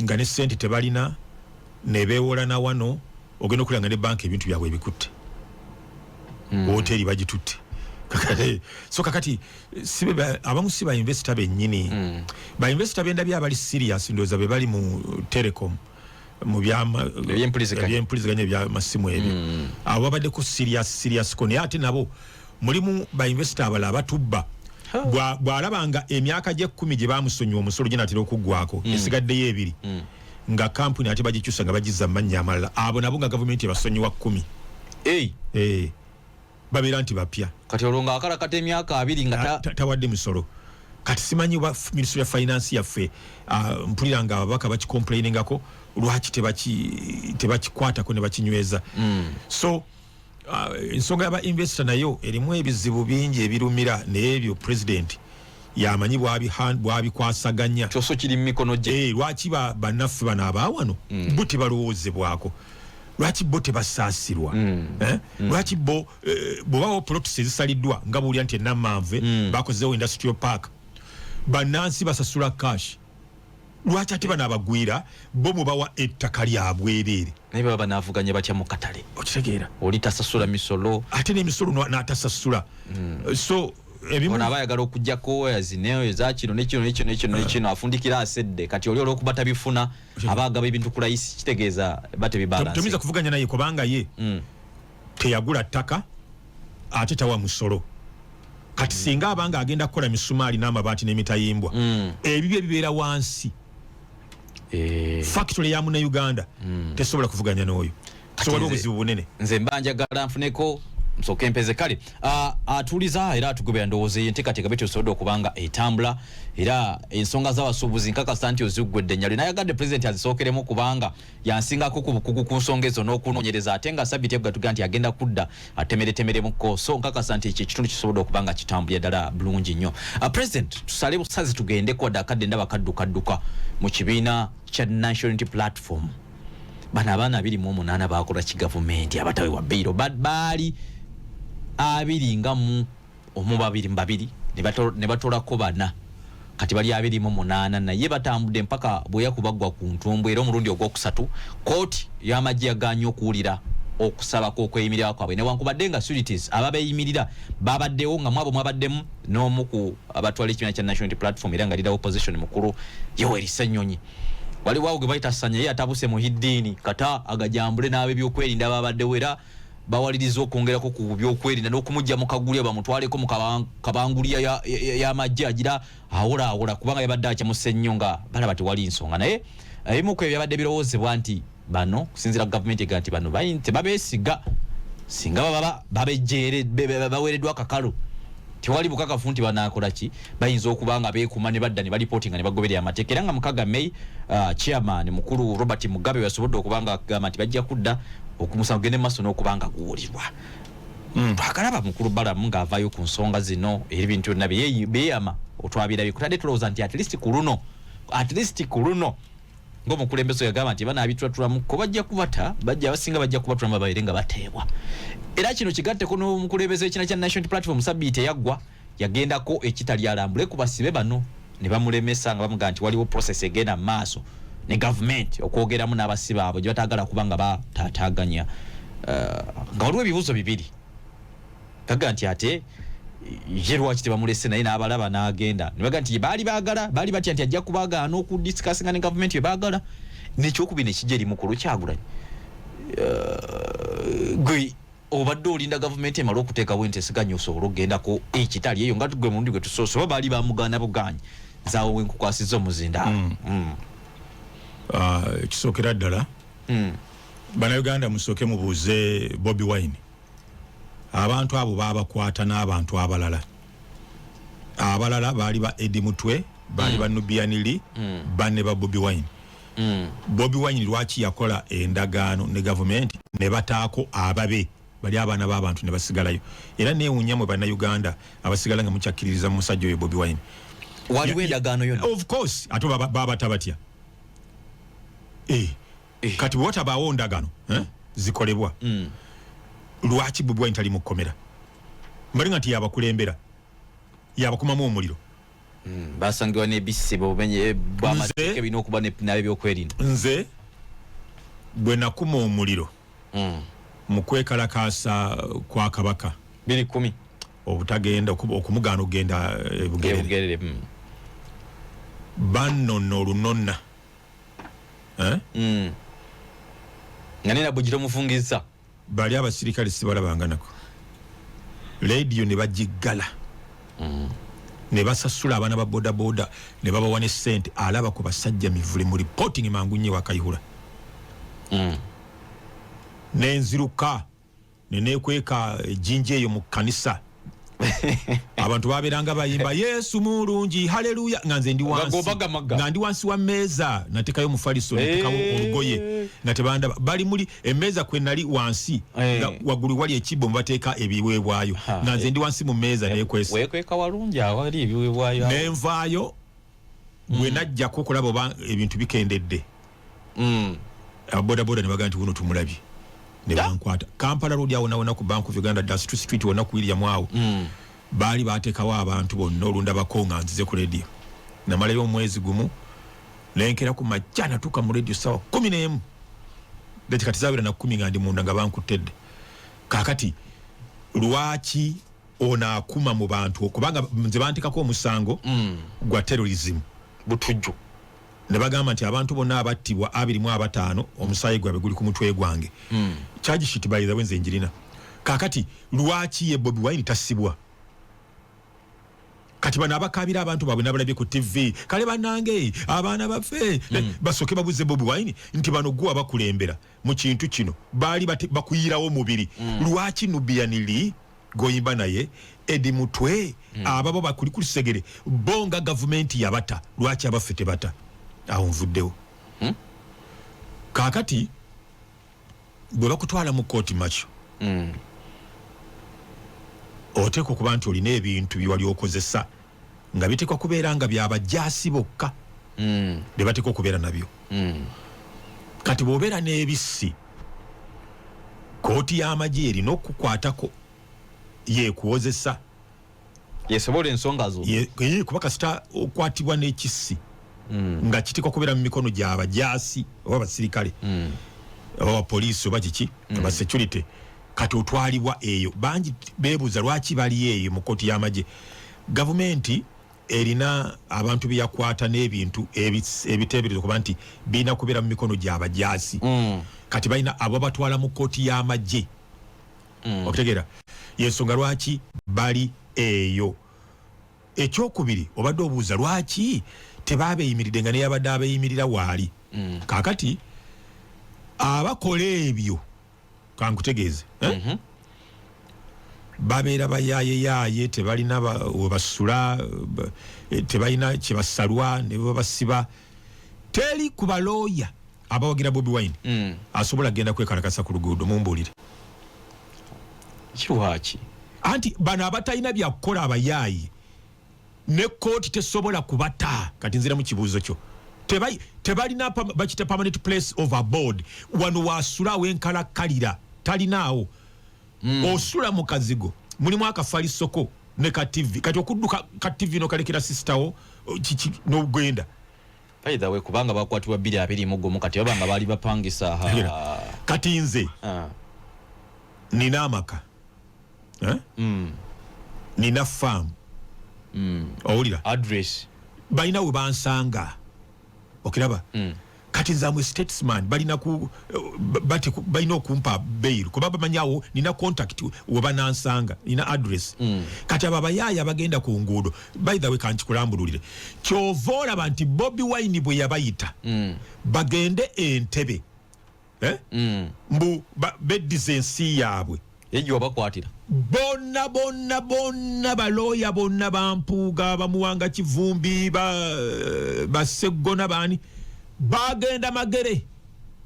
nga ne ssente tebalina ne beewola na wano ogenda okulanga ne banka ebintu byabwe ebikutte hoteli bagitutte so kakati abamu si ba investor bennyini ba investor bendabye abali serious ndoza be bali mu telecom mu byempuliziganya ebyamasimu ebyo abo babaddeko serious ko naye ate nabo mulimu ba investor abala abatubba bw'alabanga emyaka gye 10 gye bamusonyiwa omusolo gye natera okuggwako esigaddeyo ebiri nga kampuni ate bagikyusa nga bagizza amannya amalala abo nabo nga gavumenti ebasonyiwa 10 babeera nti bapya kati olwo akalakata emyaka 2 nga tawadde misolo kati simanyi wa Ministry ya Finance yaffe mpulira nga ababaka bakikomplainingako lwaki tebakikwatako ne bakinyweza so ensonga y'aba investor nayo erimu ebizibu bingi ebirumira n'ebyo president yamanyi bwabikwasaganya kyoso kiri mu mikono gye lwaki bannaffe bano abaawano bo tebalowoozebwako lwaki bo tebasaasirwa lwaki bo bwobawo plots ezisaliddwa nga buulya nti ennamanve bakozeewo industrial park bannansi basasula cash lwaki ate bano abagwira bo mubawa ettaka lyabwerere naye baba banavuganye batya mu katale okitegeera oli tasasula misolo ate n'emisolo n'atasasula so ebimu ona abayagala okujjako yazineyo eza kino nekino afundikira asedde kati oli olw'okuba bifuna abaagaba ebintu ku layisi kitegeeza bate bibalansi tomiza kuvuganya naye kubanga ye teyagula ttaka ate tawa musolo kati singa abanga agenda kukola misumaali n'amabaati n'emitayimbwa ebibyo ebibeera wansi factory ya muna Uganda tesobola kuvuganya n'oyo so waliwo obuzibu bunene nze mbanjagala nfuneko msoke mpeze kale atuliza era atugobera ndowooza yenteekateeka bwe tusobodde okubanga etambula era ensonga z'abasuubuzi nkakasa nti oziggwedde nnyalo nayagadde pulezidenti azisookeremu kubanga yansingako ku bukugu ku nsonga ezo n'okunoonyereza ate nga sabiti ebugatuga nti agenda kudda atemeretemeremuko so nkakasa nti ekyo ekitundu kisobodde okubanga kitambulira ddala bulungi nnyo president tusale busazi tugendeko wadde akadde ndaba kadduka mu kibiina kya National Unity Platform bana abaana 28 bakola kigavumenti abataweebwa bbairo baali abiri nga mu omu babiri ne batolako bana kati bali 28 naye batambudde mpaka bwe yakubagwa ku ntumbwe era omulundi ogwokusatu kooti y'amagye yaganye okuwulira okusabako okweyimirira kwabwe newankubadde nga sureties ababeeyimirira babaddewo nga mwabo mwabaddemu n'omu ku abatwala ekibiina kya National Unity Platform era nga leader opposition mukulu Yoweri Ssennyonyi waliwo awo gwe bayitassanya ye atabuse muhiddini kata agajambule n'ab'ebyokwerinda babaddewo era bawaliriza okwongerako ku byokwerinda n'okumujja mu kagulya bamutwaleko mu kabanguliya y'amagye agira awola kubanga yabadde akyamuse nnyo nga balaba tewali nsonga naye ebimu ku ebyo byabadde birowoozebwa nti bano kusinziira gavumenti ega nti bano tebabeesiga singa baba babejjeere baweereddwa akakalu tewali bukakafu nti banaakola ki bayinza okuba nga beekuma ne badda ne balipootinga ne bagoberera amateeka era nga mukaga May chairman mukulu Robert Mugabe yasobodde okuba nga agamba nti bajja kudda okumusa gende maaso n'okuba nga guwulirwa twakalaba mukulu Balamu ng'avaayo ku nsonga zino era ebintu byonna beeyama otwabirabye kutadde tulowooza nti at least ku luno ng'omukulembeze yagamba nti banaabitulatulamu ko bajja kubata abasinga bajja kubatulamu babaire nga bateebwa era kino kigatteko n'omukulembeze w'ekibiina kya National Platform Sabbiiti eyaggwa yagendako ekitali alambule ku basibe bano ne bamulemesa nga bamugaa nti waliwo process egenda mu maaso ne gavumenti okwogeramu n'abasibe abo gye bataagala kuba nga bataataaganya nga waliwo ebibuuzo bibiri kaga nti ate ye lwaki tebamulese naye n'abalaba n'agenda ne baga nti baali batya nti ajja kubagaana okudisikasinga ne gavumenti bye baagala n'ekyokubiri nekijja eri mukulu Kyagulanyi gwe obadde olinda gavumenti emala okuteekawo enteeseganya osobola okugendako ekitali eyo nga tugwe mulundi gwe tusoose oba baali bamugaana bugaanyi zaawo wenkukwasiza omuzinda kisookera ddala bannayuganda musooke mubuuze Bobi Wine abantu abo babakwata n'abantu abalala baali ba Eddie Mutwe baali ba Nubian Lee banne ba Bobi Wine Bobi Wine lwaki yakola endagaano ne gavumenti ne bataako ababe bali abaana b'abantu ne basigalayo era neewunya mwe bannayuganda abasigala nga mukyakkiririza mu musajja oyo Bobi Wine waliwo endagaano yonna of course ate babata batya kati bwe watabaawo ndagaano zikolebwa lwaki Bobi Wine tali mu kkomera mbalinga nti yabakulembera yabakumamu omuliro basangibwa n'ebisibo bumenye bw'amateeka ebirina okuba n'ebyokwerinda nze bwe nakuma omuliro mu kwekalakaasa kwa kabaka 2010 obutagenda okumugaana okugenda Bugerere bannono olunonna nga nena bugiro mufungiza bali abasirikale sibalabanganako radio ne bagiggala ne basasula abaana ba bodaboda ne babawa ne ssente alaba ku basajja mivule mu reporting mangu nnyo wakayihula nenziruka nenekweka ejinja eyo mu kanisa abantu baberanga bayimba Yesu mulungi haleluya nga nze ndi wansi wa mmeeza natekayo mufaliso natekawo olugoye nga tebanda bali muli emmeeza kwe nali wansi nga waggulu wali ekibbo mubateeka ebiweebwayo nga nze ndi wansi mu mmeeza nekwesa wekweka walungi awali ebiweebwayo nenvaayo bwe najjako okulaba oba ebintu bikendedde abodaboda ne bagaa nti wuno tumulabye ne bankwata Kampala road awo nawona ku Bank of Uganda Dust Street wona ku William awo baali bateekawo abantu bonna olundabako nga nzize ku radio namalayo omwezi gumu lenkera ku majjana tuka mu radio sawa 11 leti kati zabira na 10 ngandi munda nga bankutedde kakati lwaki ona akuma mu bantu okubanga nze bantikako omusango gwa terrorism butujju ne bagamba nti abantu bonna abattibwa 25 omusayi gwabwe guli ku mutwe gwange charge sheet by the wenze njirina kakati lwaki ye Bobi Wine tasibwa kati bana abakabira abantu babwe nabalabye ku TV kale banange abaana bafe basoke babuze Bobi Wine nti bano gwa bakulembera mu kintu kino bali bakuyirawo mubiri lwaki Nubianili goyimba naye edi mutwe ababo bakuli kulisegere bonga government yabata lwaki abafete bata aho nvuddewo kakati bwe bakutwala mu kooti macho oteko kuba nti olina ebintu byewali okozesa nga bitekwa kubeera nga byabajjaasi bokka bye batekwa okubeera nabyo kati bw'obeera n'ebissi kooti y'amagye erina okukwatako yekuwozesa yesobola ensonga zo kuba kasita okwatibwa n'ekissi nga kitekwa kubeera mu mikono gy'abajjaasi oba abasirikale oba poliisi oba kiki aba security kati otwalibwa eyo bangi beebuuza lwaki bali eyo mu kooti y'amagye gavumenti erina abantu byakwata n'ebintu ebiteebereza kuba nti birina kubeera mu mikono gy'abajjaasi kati balina abo batwala mu kooti y'amagye okutegeera yensonga lwaki bali eyo ekyokubiri obadde obuuza lwaki tebabeeyimiridde nga neyabadde abeeyimirira waali kakati abakola ebyo kankutegeeze babeera bayayeyaye tebalina webasula tebalina kyebasalwa ne babasiba teri ku balooya abawagira Bobi Wine asobola genda kwekalakasa ku luguudo mumbuulire kiwaki anti bano abatalina byakukola abayaayi ne kooti tesobola kubata kati nzira mu kibuuzo kyo tebalina bakita permanent place of abode wano wasula wenkalakkalira talinaawo osula mu kazigo mulimu akafalisoko ne ka TV kati okudduka ka TV no kalekera sistawo n'ogenda either way kubanga bakwatibwa 221 kati babanga bali bapangisa kati nze nina amaka nina farm owulira address balina we bansanga okiraba kati nzamwe statesman balina okumpa bail kuba bamanyawo nina contact we banansanga nina address kati aba bayaya bagenda ku nguudo by the way kankikulambululire kyova olaba nti Bobi Wine bwe yabayita bagende Entebbe mbu beddize ensi yaabwe ejo bakwatira bonna balooya bonna bampuuga bamuwanga kivumbi baseggona baani bagenda magere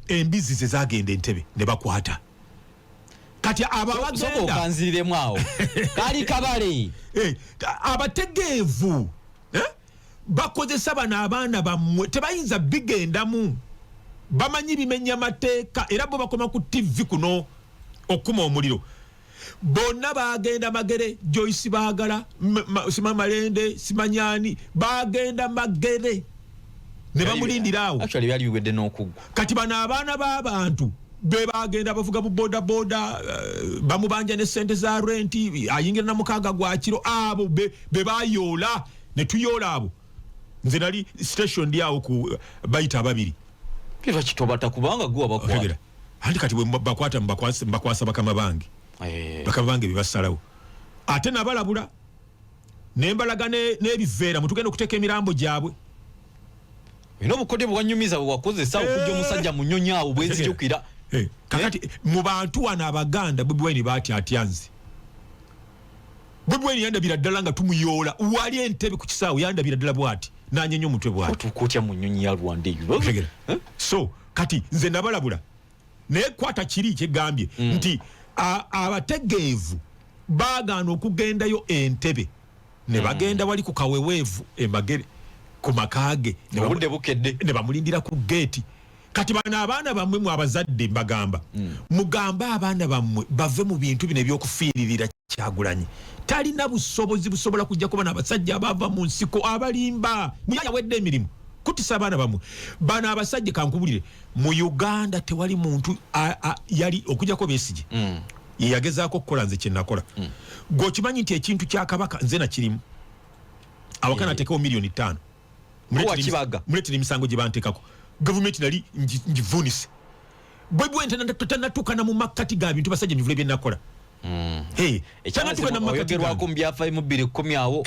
embizi ze zagenda Entebbe ne bakwata kati ababagenda okanziriremu awo kali kabale abategeevu bakozesa bano abaana bammwe tebayinza bigendamu bamanyi bimenya mateeka era bo bakoma ku TV kuno okuma omuliro bonna bagenda magere Joyce Baagala Simamalende Simanyani bagenda magere ne bamulindirawo actually byali biwedde n'okugwa kati bano abaana b'abantu be bagenda bavuga bu boda bamubanja ne sente za renti ayingira na mukaga gwa kiro abo be bayoola ne tuyoola abo nze nali station ndiawo ku bayita babiri kiva kitobata kubanga gwa bakwata andi kati bwe bakwata mbakwasa bakama bange bakama bange bibasalawo ate nabalabula nembalaga n'ebiveera mutugenda okuteka emirambo gyabwe ino bukode bwanyumiza bwakozesa okujja omusajja munyonyaawo bwenzijukira kakati mu bantu wana abaganda Bobi Wine batyatyanzi Bobi Wine yandabira ddala nga tumuyoola wali Entebbe ku kisaawe yandabira ddala bwati nanyenyo omutwe bwati tukutya munyonyi ya Rwanda eyo so kati nze nabalabula naye kwata kiri kyegambye nti abategeevu baagaana okugendayo Entebbe ne bagenda wali ku kaweweevu emagere ku makage obudde bukedde ne bamulindira ku geeti kati bano abaana bammwe mu abazadde mbagamba mugamba abaana bammwe bave mu bintu bino ebyokufiiririra Kyagulanyi talina busobozi busobola kujja kuba n'abasajja abava mu nsiko abalimba muyaya wedde emirimu kutisa abaana bamwe bana abasajja kankubulire mu Uganda tewali muntu yali okujjako Besigye yagezaako okukola nze kye nakola gwokimanyi nti ekintu kya kabaka nze nakirimu awakana ateekawo miliyoni 5 muletera emisango gye banteekako gavumenti nali njivunise bwe tanatuukana mu makkati ga bintu basajja mivule bye nakola ekyanatuukana mu byafaayo mu 2010 awo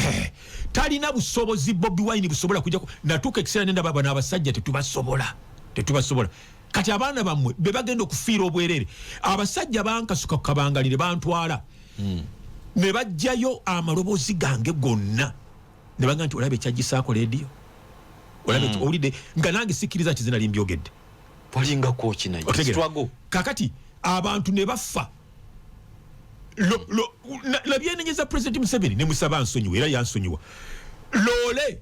talina busobozi Bobi Wine busobola kujjako natuuka ekiseera nenda baba n'abasajja tetubasobola kati abaana bammwe be bagenda okufiira obwerere abasajja bankasuka ku kabangalire bantwala ne bajjayo amaloboozi gange gonna ne bagamba nti olabe ekyagisaako leediyo olabe owulidde nga nange sikkiriza kizina limbyogedde walinga kookinaye kakati abantu ne bafa labyenenyeza President Museveni ne musaba nsonyiwa era yansonyiwa loole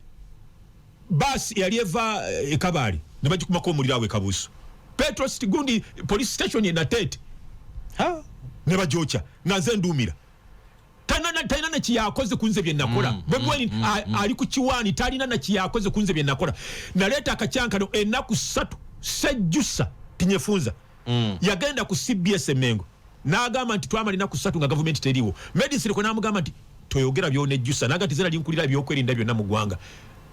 basi yali eva Kabale ne bagikumako omuliro awe Kabuusu Petro Gundi police station ye Natete ne bajocha nga nze nduumira talina na kiyakoze kunze bye nakola Bobi ali ku kiwaani talina na kiyakoze kunze bye nakola naleeta akacyankano ennaku 3 sejjusa tinyefunza yagenda ku CBS Mengo n'agamba nti twamala ennaku 3 nga gavumenti teriiwo medicine ko n'amugamba nti toyogera byonejjusa n'agati zera linkulira byokwerinda byonna mu ggwanga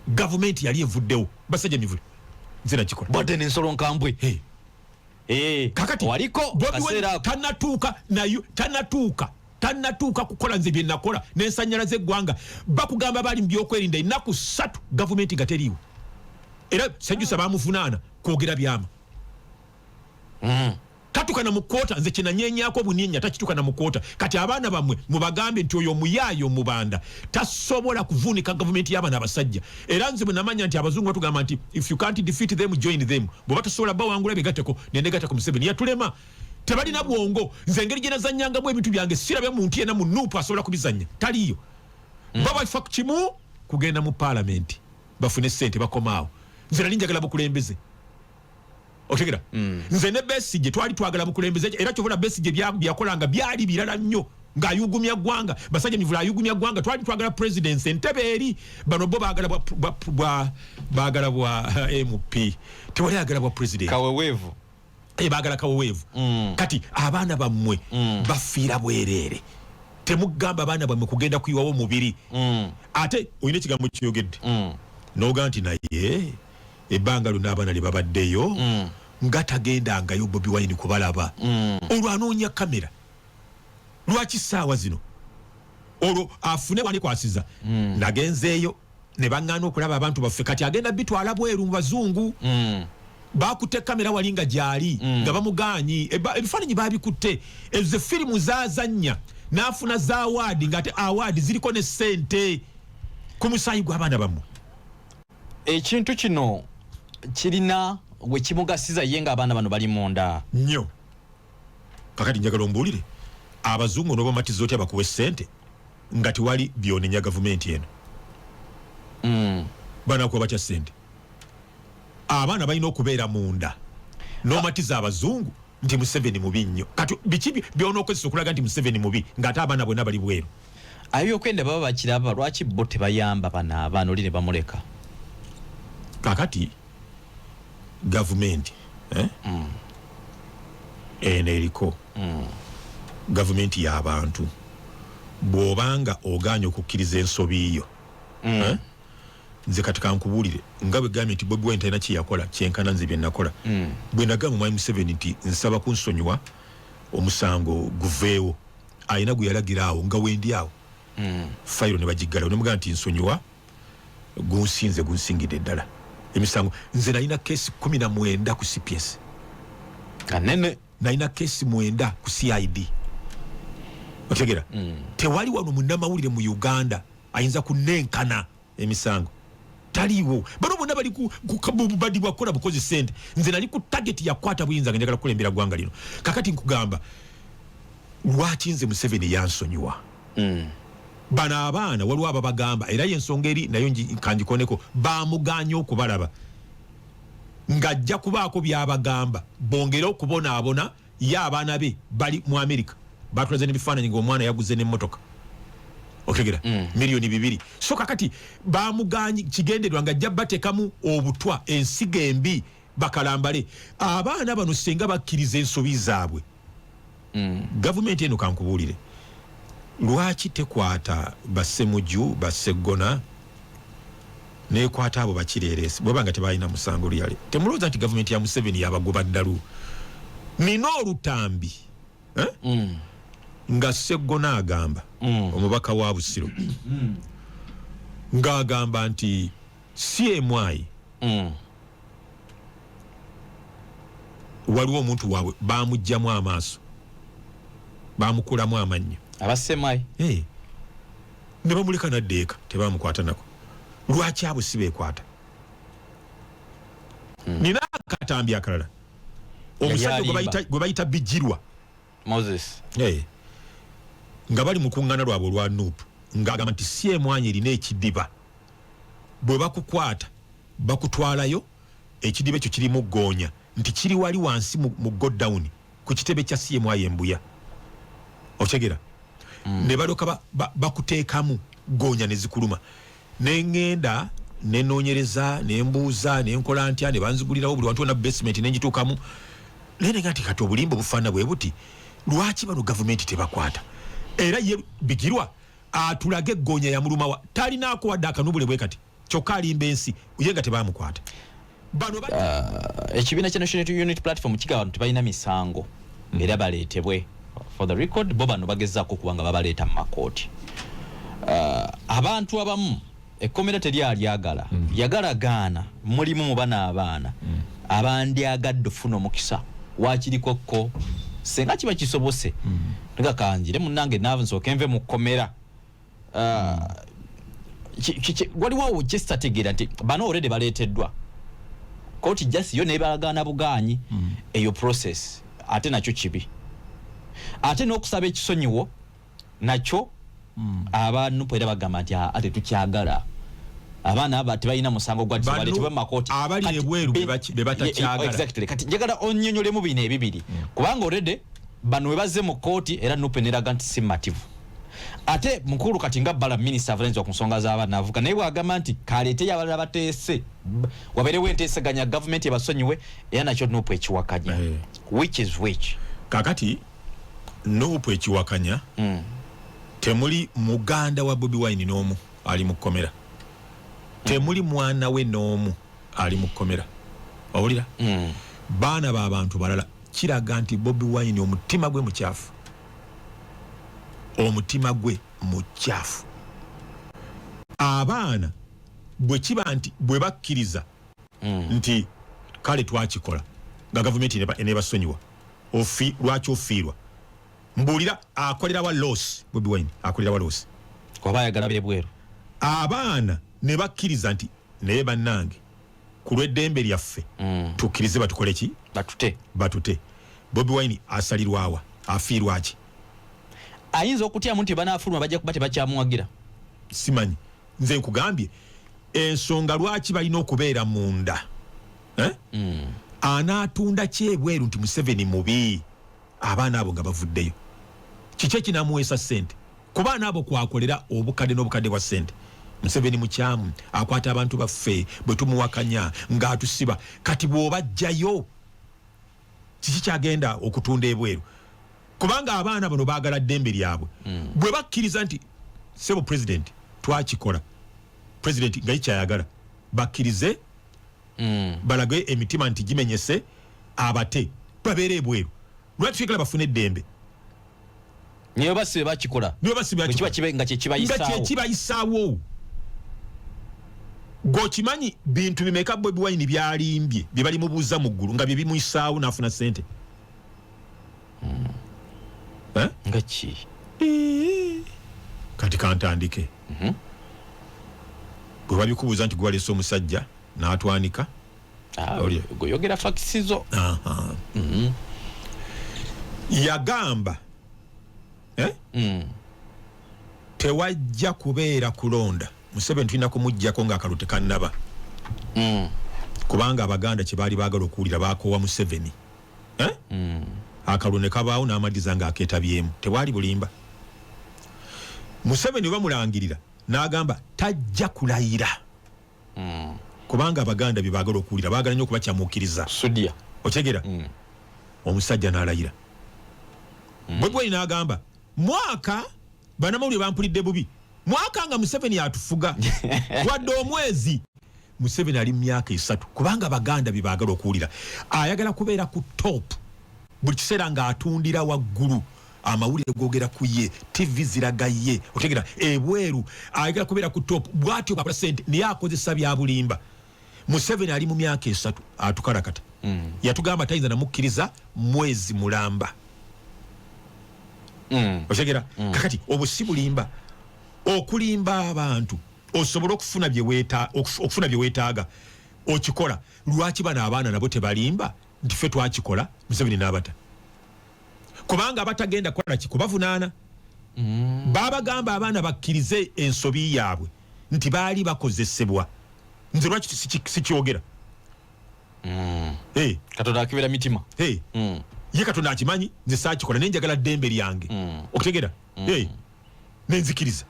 gavumenti yali evuddewo basajja mivule nze nakikola badde n'ensolo nkambwe kakati waliko kaseera tanatuuka kukola nze bye nakola n'ensanyalaze eggwanga bakugamba bali mu byokwerinda ennaku 3 gavumenti nga teriiwo era sejjusa bamuvunaana kwogera byama tatukana mu kkoota nze kinanyenyaako bunyeenya takitukana mu kkoota kati abaana bammwe mubagambe nti oyo omuyaayo mubanda tasobola kuvuunika gavumenti y'abaana abasajja era nze bwe namanya nti abazungu batugamba nti if you can't defeat them join them bwe batasobola bawangula begatteko nendegatteko Museveni yatulema tebalina bwongo nze engeri gye nazannyangamu ebintu byange sirabe muntu yenna mu nuupu asobola kubizannya taliyo babafa ku kimu kugenda mu paalamenti bafune ssente bakomaawo nze nali njagala bukulembeze otegera nze ne Besigye twali twagala bukulembeze era kyobula Besigye byakolanga byali birala nnyo ng'ayugumya ggwanga basajja mivula ayugumya ggwanga twali twagala presidency entebe eri bano bo baagala bwa MP tewali agala bwa president kaweweevu baagala kaweweevu kati abaana bammwe bafiira bwereere temugamba abaana bammwe kugenda kuyiwawo mubiri ate olina ekigambo kiyogedde n'ogamba nti naye ebbanga lino abaana lye babaddeyo nga tagendangayo Bobi Wine kubalaba olwo anoonya kamera lwaki ssaawa zino olwo afune wanikwasiza nagenzeeyo ne baŋŋaana okulaba abantu baffe kati agenda bitwala bweru mu bazungu bakutte kamera wali nga gyali nga bamugaanyi ebifaananyi babikutte ezo firimu zazannya n'afuna za awaadi ng'ate awaadi ziriko ne ssente ku musaayi gw'abaana bammwe ekintu kino kirina we kimugasiza ye ng'abaana bano bali munda nnyo kakati njagala ombuulire abazungu n'obamatiza otya bakuwe ssente nga tewali byonenya gavumenti eno banakuwa batya ssente abaana balina okubeera munda n'omatiza abazungu nti Museveni mubi nnyo kati biki byonookozesa okulaga nti Museveni mubi ng'ate abaana bonna bali bweru ab'ebyokwerinda baba bakiraba lwaki bo tebayamba bano abaana oli ne bamuleka kakati gavumenti eno eriko gavumenti y'abantu bw'obanga ogaanye okukkiriza ensobi yo nze kati kankubuulire nga bwe gambye nti Bobi Wine talina kyeyakola kyenkana nze bye nakola bwe nagamba Mwami Museveni nti nsaba kunsonyiwa omusango guveewo alina gwe yalagira awo nga wendi awo fayiro ne bagiggalawo ne mugamba nti nsonyiwa gunsingidde ddala emisango nze nalina keesi 19 ku CPS kanene nalina keesi 9 ku CID otegera tewali wano munnamawulire mu Uganda ayinza kunenkana emisango taliwo bano bonna bali kubadibwa kukola bukozi ssente nze nali ku target yakwata buyinza nga njagala kukulembera ggwanga lino kakati nkugamba lwaki nze Museveni yansonyiwa bano abaana waliwo ababagamba era yensonga eri nayo kangikoneko bamuganya okubalaba ng'ajja kubaako byabagamba bongere okubonaabona ye abaana be bali mu America batulaze n'ebifaananyi ng'omwana yaguze n'emmotoka otegera milioni 2 so kakati bamuganyi kigenderwa nga jabba tekamu obutwa ensiga embi bakalambale abaana bano senga bakkiriza ensobi zaabwe gavumenti eno kankubulire lwaki tekwata basemuju basegona nekwata abo bakireresi bwebanga tebalina musango lyali temulowooza nti gavumenti ya Museveni yabagoba ddalu nina olutambi nga Segona agamba omubaka wa Busiro ng'agamba nti CMI waliwo omuntu waabwe bamugjamu amaaso bamukulamu amannyo abasemai ne bamuleka naddeeka tebamukwata nako lwaki abo si beekwata nina akatambi akalala omusajja gwe bayita Bijirwa Moses nga bali mu kuŋŋaana lwabwe olwa Nuupu ng'agamba nti CMI erina ekidiba bwe bakukwata bakutwalayo ekidiba ekyo kirimu ggoonya nti kiri wali wansi mu godown ku kitebe kya CMI embuya otegera ne baloka bakuteekamu ggoonya ne zikuluma n'engenda nenoonyereza nembuuza nenkola ntya ne banzigulirawo buli wantu wonna basement nenjituukamu nenenga nti kati obulimba obufaana bwe buti lwaki bano gavumenti tebakwata era ye Bijirwa atulage eggoonya ya mulumawa talinaako wadde akanubule bwe kati kyokka alimba ensi ye nga tebamukwata bano ekibiina kya National Unity Platform kigaba abantu tebalina misango era baleetebwe for the record bo bano bagezaako okuba nga babaleeta mu makooti abantu abamu ekkomera teryaliagala yagalagaana mulimu mu bana abaana abandyagadde ofuna omukisa wakirikokko senga kiba kisobose ngakanjire munnange naawe nsooke nve mu kkomera waliwo kyesitategeera nti bano already baleeteddwa kooti jasi yo nebalagaana bugaanyi eyo process ate nakyo kibi ate n'okusaba ekisonyiwo nakyo abantu era bagamba nti ate tukyagala abaana aba tebalina musango gwa tibaleetebwa mu makooti abali ebweru be batakyagala exactly kati njagala onnyonnyolemu bino ebibiri kubanga already bano we bazze mu kooti era Nuupu neraga nti si mativu ate mukulu kati nga bala minister avunaanyizibwa ku nsonga z'abaana avuga naye bwagamba nti kaleeteyo abalala bateese wabeerewo enteeseganya gavumenti ebasonyiwe era nakyo Nuupu ekiwakanya which is which kakati Nuupu ekiwakanya temuli muganda wa Bobi Wine n'omu ali mu kkomera temuli mwana we n'omu ali mu kkomera owulira baana b'abantu balala kiraga nti Bobi Wine omutima gwe mukyafu abaana bwe kiba nti bwe bakkiriza nti kale twakikola nga gavumenti enebasonyiwa lwaki ofiirwa mbulira akolera wa loss Bobi Wine akolera wa loss kuba ayagala byebweru abaana ne bakkiriza nti naye bannange ku lw'eddembe lyaffe tukkirize batukole ki batute Bobi Wine asalirwawa afiirwa ki ayinza okutyamu nti banaafuluma bajja kuba tebakyamuwagira simanyi nze nkugambye ensonga lwaki balina okubeera munda anaatunda kyebweru nti Museveni mubi abaana abo nga bavuddeyo kiki ekinamuweesa ssente ku baana abo kwakolera obukadde n'obukadde bwa ssente Museveni mukyamu akwata abantu baffe bwe tumuwakanya ng'atusiba kati bw'obajjayo kiki kyagenda okutunda ebweru kubanga abaana bano baagala ddembe lyabwe bwe bakkiriza nti sebo president twakikola president nga yikyayagala bakkirize balage emitima nti gimenyese abate babeere ebweru lwaki twekala bafune eddembe niyo basibe bakikola nga kyekibayisaawo gwokimanyi bintu bimeka Bobi Wine byalimbye bye bali mubuuza mu ggulu nga bye bimuyisaawo n'afuna ssente nga ki kati kantandike bwe babikubuuza nti gwaleese omusajja n'atwanika goyogera fakisizo yagamba tewajja kubeera kulonda Museveni tulina kumuggyako ng'akalulu tekannaba kubanga abaganda kye baali baagala okuwulira baakoowa Museveni akalulu ne kabaawo n'amadiza ng'akeetabyemu tewali bulimba Museveni bamulangirira n'agamba tajja kulayira kubanga abaganda bye baagala okuwulira baagala nnyo okubakyamuukiriza Sudia otegera omusajja n'alayira Bobi Wine n'agamba mwaka banamawulire bampulidde bubi mwaka nga Museveni atufuga wadde omwezi Museveni ali mu myaka 3 kubanga abaganda bye baagala okuwulira ayagala kubeera ku top buli kiseera ng'atundira waggulu amawulire gogera ku ye TV ziraga ye otegera ebweru ayagala kubeera ku top bwatyo bwa sente niye akozesa bya bulimba Museveni ali mu myaka 3 atukarakata yatugamba tayinza namukkiriza mwezi mulamba otegera kakati obusi bulimba okulimba abantu osobola okufuna bye weetaaga okikola lwaki bana abaana nabo tebalimba nti ffe twakikola Museveni n'abata kubanga abatagenda kola kikubavunaana babagamba abaana bakkirize ensobi yaabwe nti baali bakozesebwa nze lwaki sikyogera Katonda akibera mitima ye Katonda akimanyi nze saakikola naye njagala ddembe lyange okutegera nenzikiriza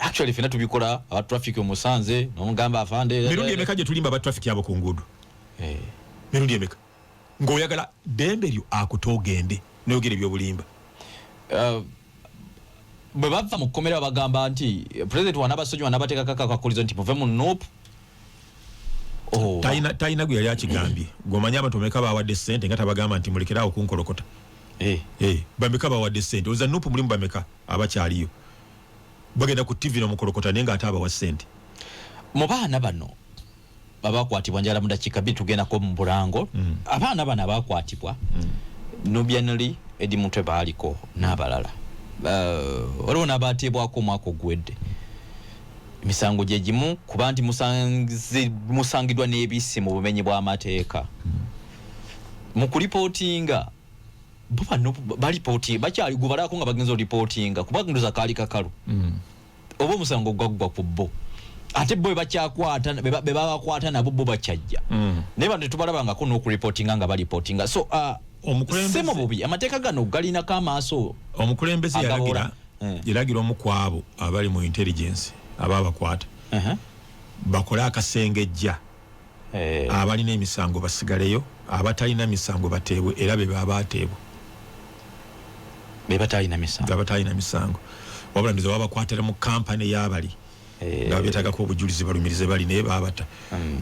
actually fena tubikola aba traffic omusanze nomugamba afande mirundi emeka gye tulimba aba traffic yabo ku nguudo mirundi emeka ng'oyagala ddembe lyo akutogende n'ogera ebyobulimba bwe bava mu kkomera bagamba nti president wanabasonyi wanabateekako akakulizo nti muve mu NUP talina gwe yali akigambye gweomanyi abantu bameka bawadde ssente nga tabagamba nti mulekerawo kunkolokota bameka bawadde ssente oza NUP mulimu bameka abakyaliyo bagenda ku TV n'omukolokota naye ng'ate abawa ssente mu baana bano abakwatibwa njala mu dakiika 2 tugendako mu Bulango abaana bano abakwatibwa Nubianly Eddie Mutwe baaliko n'abalala waliwo n'abateebwako omwaka ogwedde emisango gye gimu kuba nti musangiddwa n'ebisi mu bumenyi bw'amateeka mu kulipootinga bo bano balipootinga bakyali gubalako nga bagenza olipootinga kuba ndoza kaali kakalu oba omusango gwaggwa ku bo ate bo bakyakwata be babakwata nabo bo bakyajja naye bano tetubalabangako n'okuripootinga nga balipootinga so semo bubi amateeka gano galinako amaaso omukulembeze yalagira omu ku abo abali mu intelligence ababakwata bakole akasengejja abalina emisango basigaleyo abatalina misango bateebwe era be babateebwe be batalina misango wabula ndizo babakwatira mu kampani y'abali nga beetagako obujulizi balumirize bali naye babata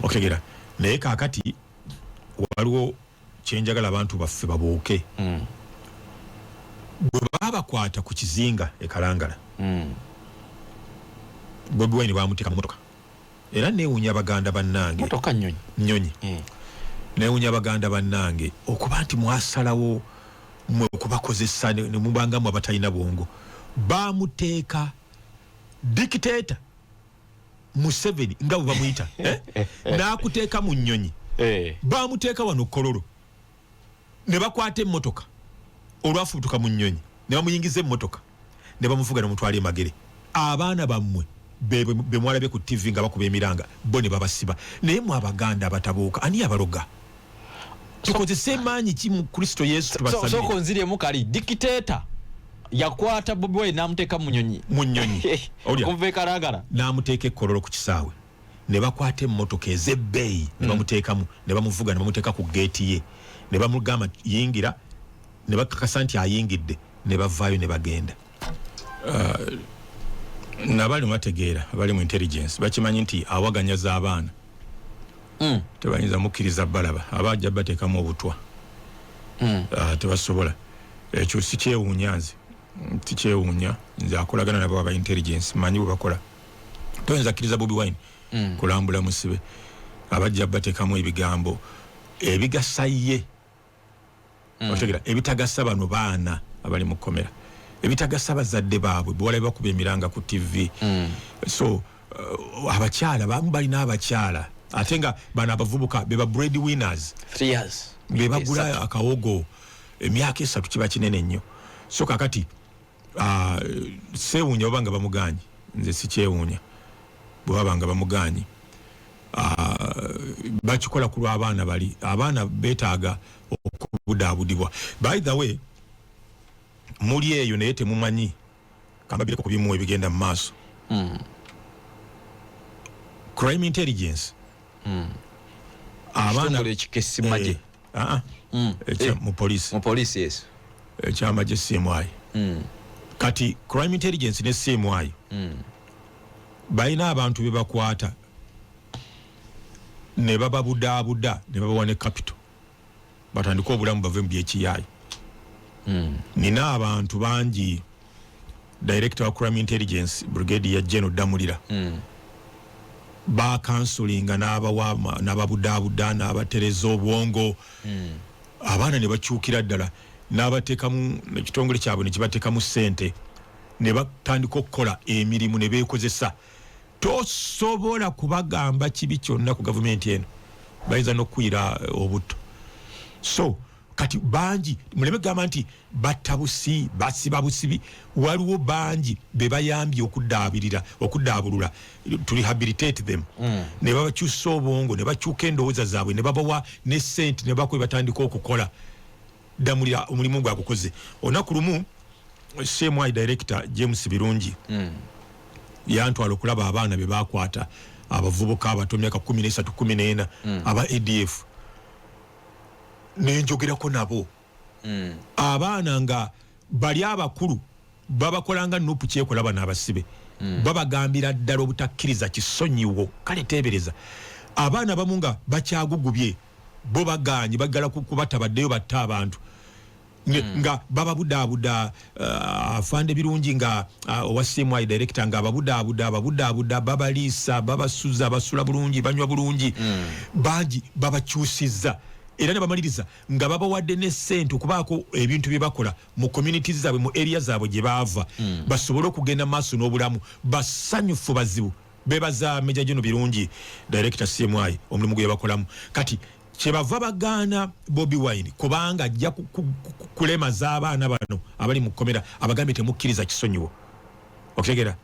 okegera naye kaakati waliwo kyenjagala abantu baffe babuuke bwe babakwata ku kizinga ekalangala Bobi Wine bamuteeka mu motoka era neewuunya baganda bannange motoka nnyonyi neewuunya baganda bannange okuba nti mwasalawo mwe okubakozesa ne mubangamu abatalina bwongo bamuteeka dictator Museveni nga bwe bamuyita n'akuteeka mu nnyonyi bamuteeka wano Kololo ne bakwata emmotoka olwafubutuka mu nnyonyi ne bamuyingiza emmotoka ne bamuvuga ne mutwala emagere abaana bammwe be mwalabye ku TV nga bakuba emiranga bo ne babasiba naye mu abaganda abatabuuka ani abaloga tukozese maanyi ki mu Kristo Yesu tubasabire soko nziremu kali dictator yakwata Bobi Wine n'amuteeka mu nnyonyi kuva Kalangala n'amuteeka Kololo ku kisaawe ne bakwata emmotoka ez'ebbeeyi ne bamuteekamu ne bamuvuga ne bamuteeka ku geeti ye ne bamugamba yingira ne bakakasa nti ayingidde ne bavaayo ne bagenda nabali mategeera bali mu intelligence bakimanyi nti awaganya z'abaana tebayinza mukkiriza balaba abajja bateekamu obutwa tebasobola ekyo si kyewuunya nze tikyewuunya nze akolagana nabo aba intelligence manyi bwe bakola toyinza kkiriza Bobi Wine kulambula musibe abajja bateekamu ebigambo ebigasa ye otegera ebitagasa bano baana abali mu kkomera ebitagasa bazadde baabwe bwala bakuba emiranga ku TV so abakyala bamu balina abakyala ate nga bano abavubuka beba bread winners 3 years bebagula akawogo emyaka 3 kiba kinene nnyo so kakati sewuunya obanga bamuganye nze sikyewuunya bwabanga bamuganye bakikola ku lw'abaana bali abaana beetaaga okubudaabudibwa by the way muli eyo naye temumanyi kambabireko ku bimu ebigenda mu maaso. Crime intelligence abaana ekikesi maje mu police yes ekyamaje CMI kati crime intelligence ne CMI balina abantu bebakwata ne bababudaabuda ne babawa ne capital batandika obulamu bave mu byekiyayi. Nina abantu bangi director wa crime intelligence brigadier General Damulira ba counselinga n'ababudaabuda n'abatereza obwongo abaana ne bakyukira ddala n'abateekamu ekitongole kyabwe ne kibateekamu ssente ne batandika okukola emirimu ne beekozesa. Tosobola kubagamba kibi kyonna ku gavumenti eno bayinza n'okukwira obutto. So kati bangi muleme gamba nti battabusi basiba busibi waliwo bangi bebayambye okudaabulula to rehabilitate them ne babakyusa obwongo ne bakyuka endowooza zaabwe ne babawa ne ssente ne bakwe batandika okukola. Damulira omulimu gwagukoze. Olunaku lumu CMI director James Birungi yantwala okulaba abaana be bakwata abavubuka abato myaka 13-14 aba ADF nenjogerako nabo abaana nga bali abakulu babakolanga nupu kyekola bana abasibe babagambira ddala obutakkiriza kisonyiwo kale tebereza abaana bamunga bakyagugubye bo baganye bagala kubatabaddeyo batta abantu nga bababudaabuda afande Birungi nga owa CMI director nga babudaabuda babaliisa babasuza basula bulungi banywa bulungi bangi babakyusizza era ne bamaliriza nga babawadde ne ssente okubaako ebintu bye bakola mu communities zaabwe mu area zaabwe gye baava basobole okugenda maaso n'obulamu basanyufu bazibu bebaza Major General Birungi director CMI omulimu gwe bakolamu kati kyebava bagaana Bobi Wine kubanga ajja kulemaza abaana bano abali mu kkomera abagambe temukkiriza kisonyiwo okutegera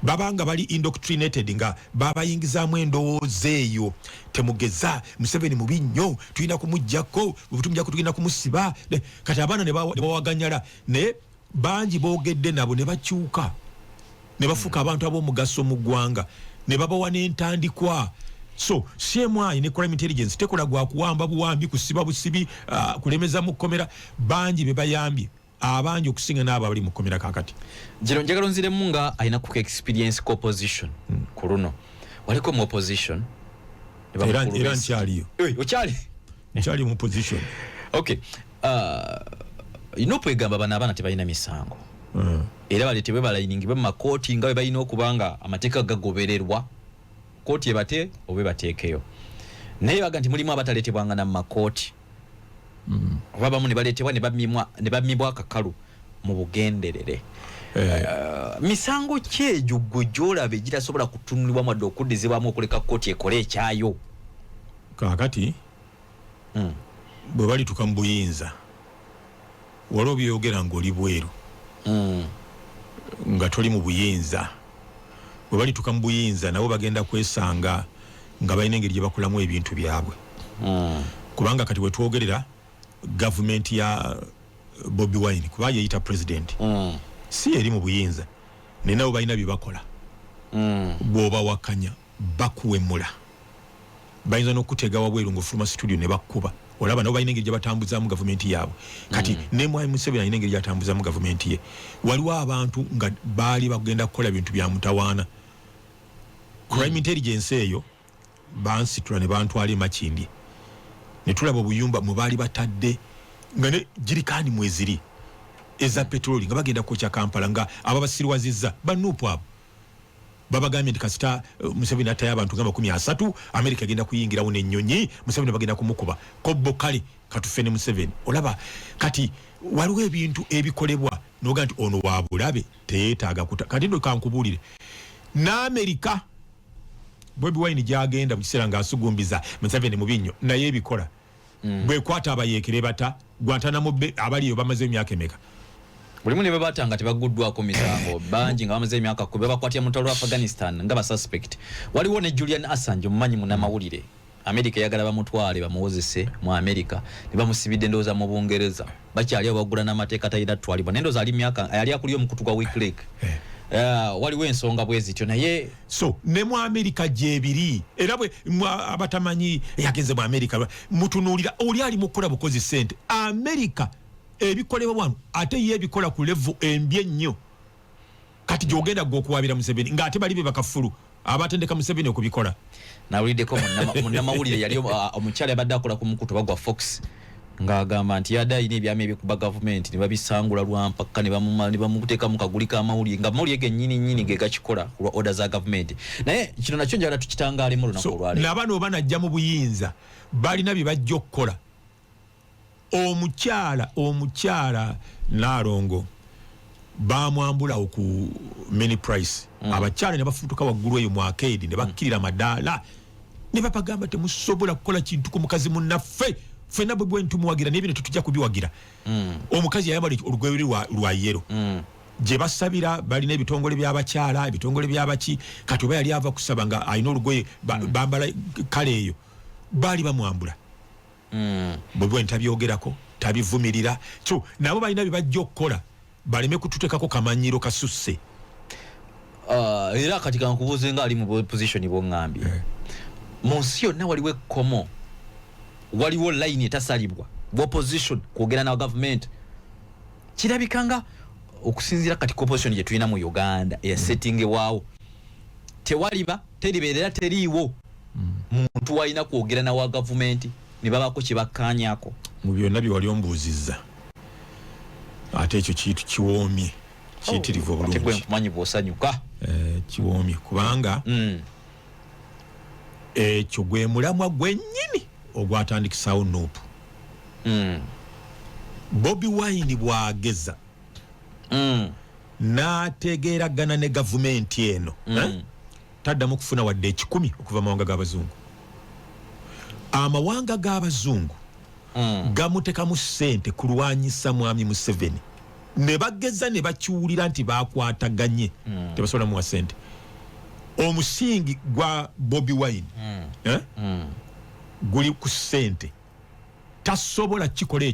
babanga bali indoctrinated nga babayingizaamu endowooza eyo temugeza Museveni mubi nnyo tulina kumuggyako obutumujjako tugenda kumusiba kati abaana ne bawaganyala ne bangi boogedde nabo ne bakyuka ne bafuuka abantu ab'omugaso mu ggwanga ne babawa n'entandikwa. So CMI ne crime intelligence tekola gwa kuwamba buwambi kusiba busibi kulemeza mu kkomera bangi be bayambye abangi okusinga n'abo abali mu kkomera kakati. Jiro njagala nziremu nga alina ku experience ku opposition ku luno waliko mu opposition era nkyaliyo nkyali mu opposition. Okay inopwegamba bano abaana tebalina misango era baleetebwe balayiningibwe mu makooti nga bwe balina okubanga amateeka gagobererwa kooti ebate obe bateekeyo naye baga nti mulimu abataleetebwanga na mu makooti oba bamu ne baleetebwa ne bamibwa akakalu mu bugenderere. Misango ki egyo ggwe gy'olaba egitasobola kutunulibwa wadde okuddizibwamu okuleka kooti ekole ekyayo kaakati bwe balituka mu buyinza waliwo byogera ng'oli bweru nga toli mu buyinza bwe balituka mu buyinza nabo bagenda kwesanga nga balina engeri gye bakolamu ebintu byabwe kubanga kati wetwogerera gavumenti ya Bobi Wine kuba yeyita president si eri mu buyinza naye nabo balina bye bakola bw'oba wakanya bakuwemula bayinza n'okutega wabweru ng'ofuluma studio ne bakkuba olaba nabo balina engeri gye batambuzaamu gavumenti yaabwe kati ne Mwai Museveni alina engeri gy'atambuzaamu gavumenti ye. Waliwo abantu nga baali bagenda kukola bintu bya mutawaana crime intelligence eyo bansitula ne bantwala Makindye ne tulaba obuyumba mu baali batadde nga ne jirikaani mweziri eza petroli nga bagenda kwokya Kampala nga ababasirwazizza banuupu abo babagambye nti kasita Museveni atayo abantu nga 30 Amerika agenda kuyingirawo n'ennyonyi Museveni bagenda kumukuba kobbo kale katufe ne Museveni. Olaba kati waliwo ebintu ebikolebwa noga nti ono wabulabe teyeetaaga kati ndo kankubuulire n'Amerika Bobi Wine gyagenda mu kiseera ng'asugumbiza Museveni mu binnyo naye ebikola bwekwata abayeekere bata Guantanamo Bay abaliyo bamaze emyaka emeka bulimu ne babatanga tebaguddwako misango bangi nga bamaze emyaka 10 bakwatya mu ttalo Afghanistan nga ba suspect. Waliwo ne Julian Assange omumanyi munnamawulire Amerika yagala bamutwale bamuwozese mu Amerika ne bamusibidde ndowooza mu Bungereza bakyali abagula n'amateeka talina twalibwa nendoza ali myaka yali akulira omukutu gwa Wikileaks waliwo ensonga bwezityo naye so ne mu America gyebiri era bwe abatamanyi yagenze mu America mutunuulira oli ali mukola bukozi sente America ebikolebwa wano ate ye ebikola ku level embye nnyo kati gyogenda gwokuwabira Museveni ng'ate bali be bakafulu abatendeka Museveni okubikola nawuliddeko munnamawulire yali omukyala yabadde akola ku mukutu bagwa Fox ng'agamba nti yadde ayina ebyama ebikuba gavumenti ne babisangula lwampaka ne bamuteeka mu kaguli k'amawulire nga amawulire gennyini ge gakikola ku lwa order za gavumenti naye kino nakyo njagala tukitangaalemu olunaku olwaleero nabano oba najja mu buyinza balina bye bajja okukola omukyala Nalongo bamwambula ku mini price abakyala ne bafutuka waggulu eyo mu arcade ne bakkirira madaala ne bapagamba temusobola kukola kintu ku mukazi munnaffe fena bwe ntumuwagira n'ebino tetujja kubiwagira omukazi yayambala olugoye lwa yero gye basabira balina ebitongole by'abakyala ebitongole by'abaki kati oba yali ava kusaba nga alina olugoye bambala kale eyo baali bamwambula bwe ntabyogerako tabivumirira so nabo balina bye bajja okukola baleme kututekako kamanyiro kasusse era kati kankubuuze nga ali mu position bw'oŋŋambye mu nsi yonna waliwo ekkomo waliwo line etasalibwa opposition kwogera na government kirabikanga okusinziira kati opposition gye tulina mu Uganda eyasetting waawo teribeerera teriiwo muntu walina kwogera na wa government ne babako kye bakkaanyako mu byonna bye wali ombuuzizza ate ekyo kintu kiwoomye kiyitirivu obulungi ate gwe nkumanyi bw'osanyuka kiwoomye kubanga ekyo gwe mulamwa gwennyini ogwatandikisaawo Nuupu Bobi Wine bwageza n'ategeeragana ne gavumenti eno taddamu kufuna wadde 10 okuva mawanga g'abazungu amawanga g'abazungu gamutekamu ssente kulwanyisa mwami Museveni ne bageza ne bakiwulira nti bakwataganye tebasobola muwa ssente omusingi gwa Bobi Wine guli ku ssente tasobola kikola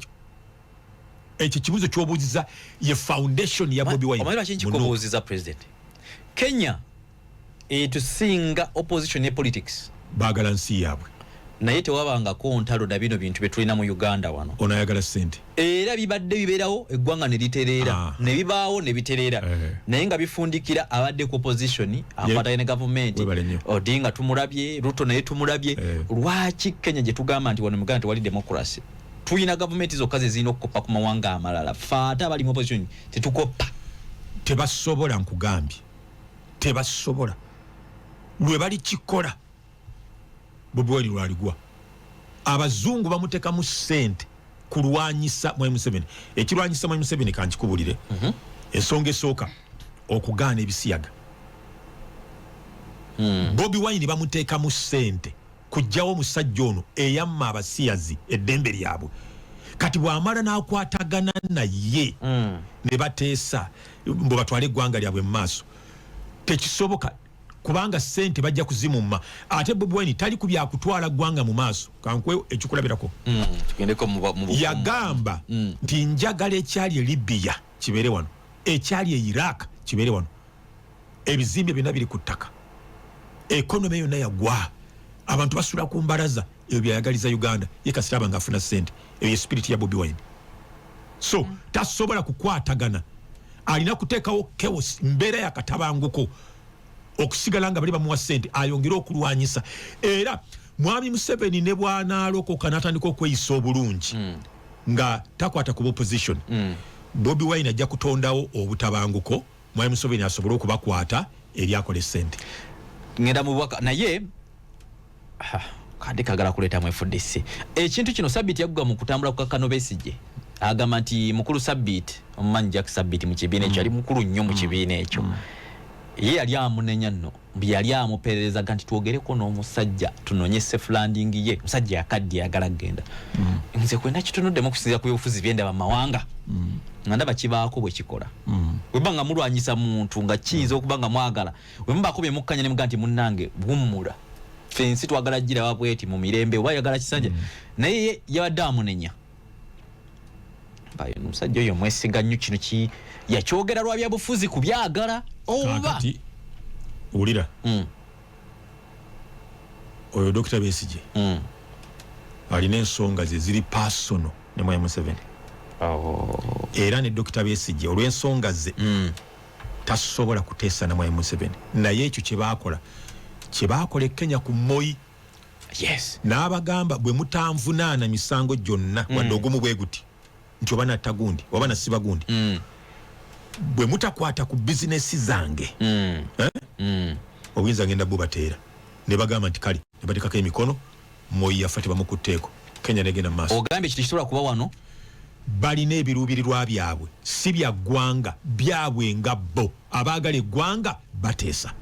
ekyo kibuzo ky'obuuziza ye foundation ya Bobi Wine omanyi lwaki nkikubuuziza president Kenya etusinga opposition ne politics baagala nsi yaabwe naye tewabangako ntalo na bino bintu betulina mu Uganda wano onayagala ssente era bibadde bibeerawo eggwanga ne litereera ne bibaawo ne bitereera naye nga bifundikira abadde ku opposition akwatagane ne gavumenti Odinga tumulabye Ruto naye tumulabye lwaki Kenya gye tugamba nti wano mu Uganda tewali democracy tuyina gavumenti zokka ze zirina okukoppa ku mawanga amalala faata abali mu opposition tetukoppa tebasobola nkugambye tebasobola lwe bali kikola Bobi Wine lwaligwa abazungu bamuteka mu ssente kulwanyisa Mwai Museveni ekirwanyisa Mwai Museveni kankikubulire ensonga esooka okugaana ebisiyaga Bobi Wine bamuteeka mu ssente kujjawo omusajja ono eyamma abasiyazi eddembe lyabwe kati bw'amala n'akwatagana naye ne bateesa mbu batwale eggwanga lyabwe mu maaso tekisoboka kubanga ssente bajja kuzimumma ate Bobi Wine tali ku byakutwala ggwanga mu maaso kankwe ekikulabirako yagamba nti njagala ekyali e Libya kibeere wano ekyali e Iraq kibeere wano ebizimbe byonna biri ku ttaka ekonomi yonna yagwa abantu basula ku mbalaza ebyo byayagaliza Uganda ye kasiraba nga afuna ssente eyo ye spirit ya Bobi Wine so tasobola kukwatagana alina kuteekawo chaos mbeera yakatabanguko okusigala nga bali bamuwa ssente ayongere okulwanyisa era mwami Museveni ne bw'anaalokoka n'atandika okweyisa obulungi nga takwata ku opposition Bobi Wine ajja kutondawo obutabanguko mwami Museveni asobole okubakwata eryakola ssente ngenda mu bwaka naye kade kagala kuleta mu FDC ekintu kino Sabiti yaggwa mu kutambula kwa Kano Besigye agamba nti mukulu Sabiti omumanyi Jack Sabiti mu kibiina ekyo ali mukulu nnyo mu kibiina ekyo ye yali amunenya nno yali amuperereza nti twogereko n'omusajja tunonye safe landing ye musajja yakaddi yagala genda nze kwenda kitunuddemu okusinziira ku byobufuzi byendaba mawanga nga ndaba kibaako bwe kikola weba nga mulwanyisa muntu nga kiyinza okuba nga mwagala wemubaako bye mukkanya ne muga nti munnange bummula fensi twagala gira wabweti mu mirembe oba yagala kisanja naye yabadde amunenya bayo musajja oyo mwesiga nnyo kino ki yakyogera lwa bya bufuzi ku byagala oba kati ulira oyo Dr. Besigye alina ensonga ze ziri personal ne Mwai Museveni. Era ne Dr. Besigye olw'ensonga ze tasobola kuteesa na Mwai Museveni, naye ekyo kye baakola Kenya ku Moi. Yes. N'abagamba bwe mutanvunaana misango gyonna wadde ogumu bwe guti nti oba natta gundi oba nasiba gundi bwe mutakwata ku bizinesi zange obuyinza ngenda bubateera ne bagamba nti kale ne bateekako emikono Moi yafa tebamukutteeko Kenya negenda mu maaso. Ogambye kiti kisobola kuba wano balina ebiruubirirwa byabwe si bya ggwanga byabwe nga bo abaagala eggwanga bateesa.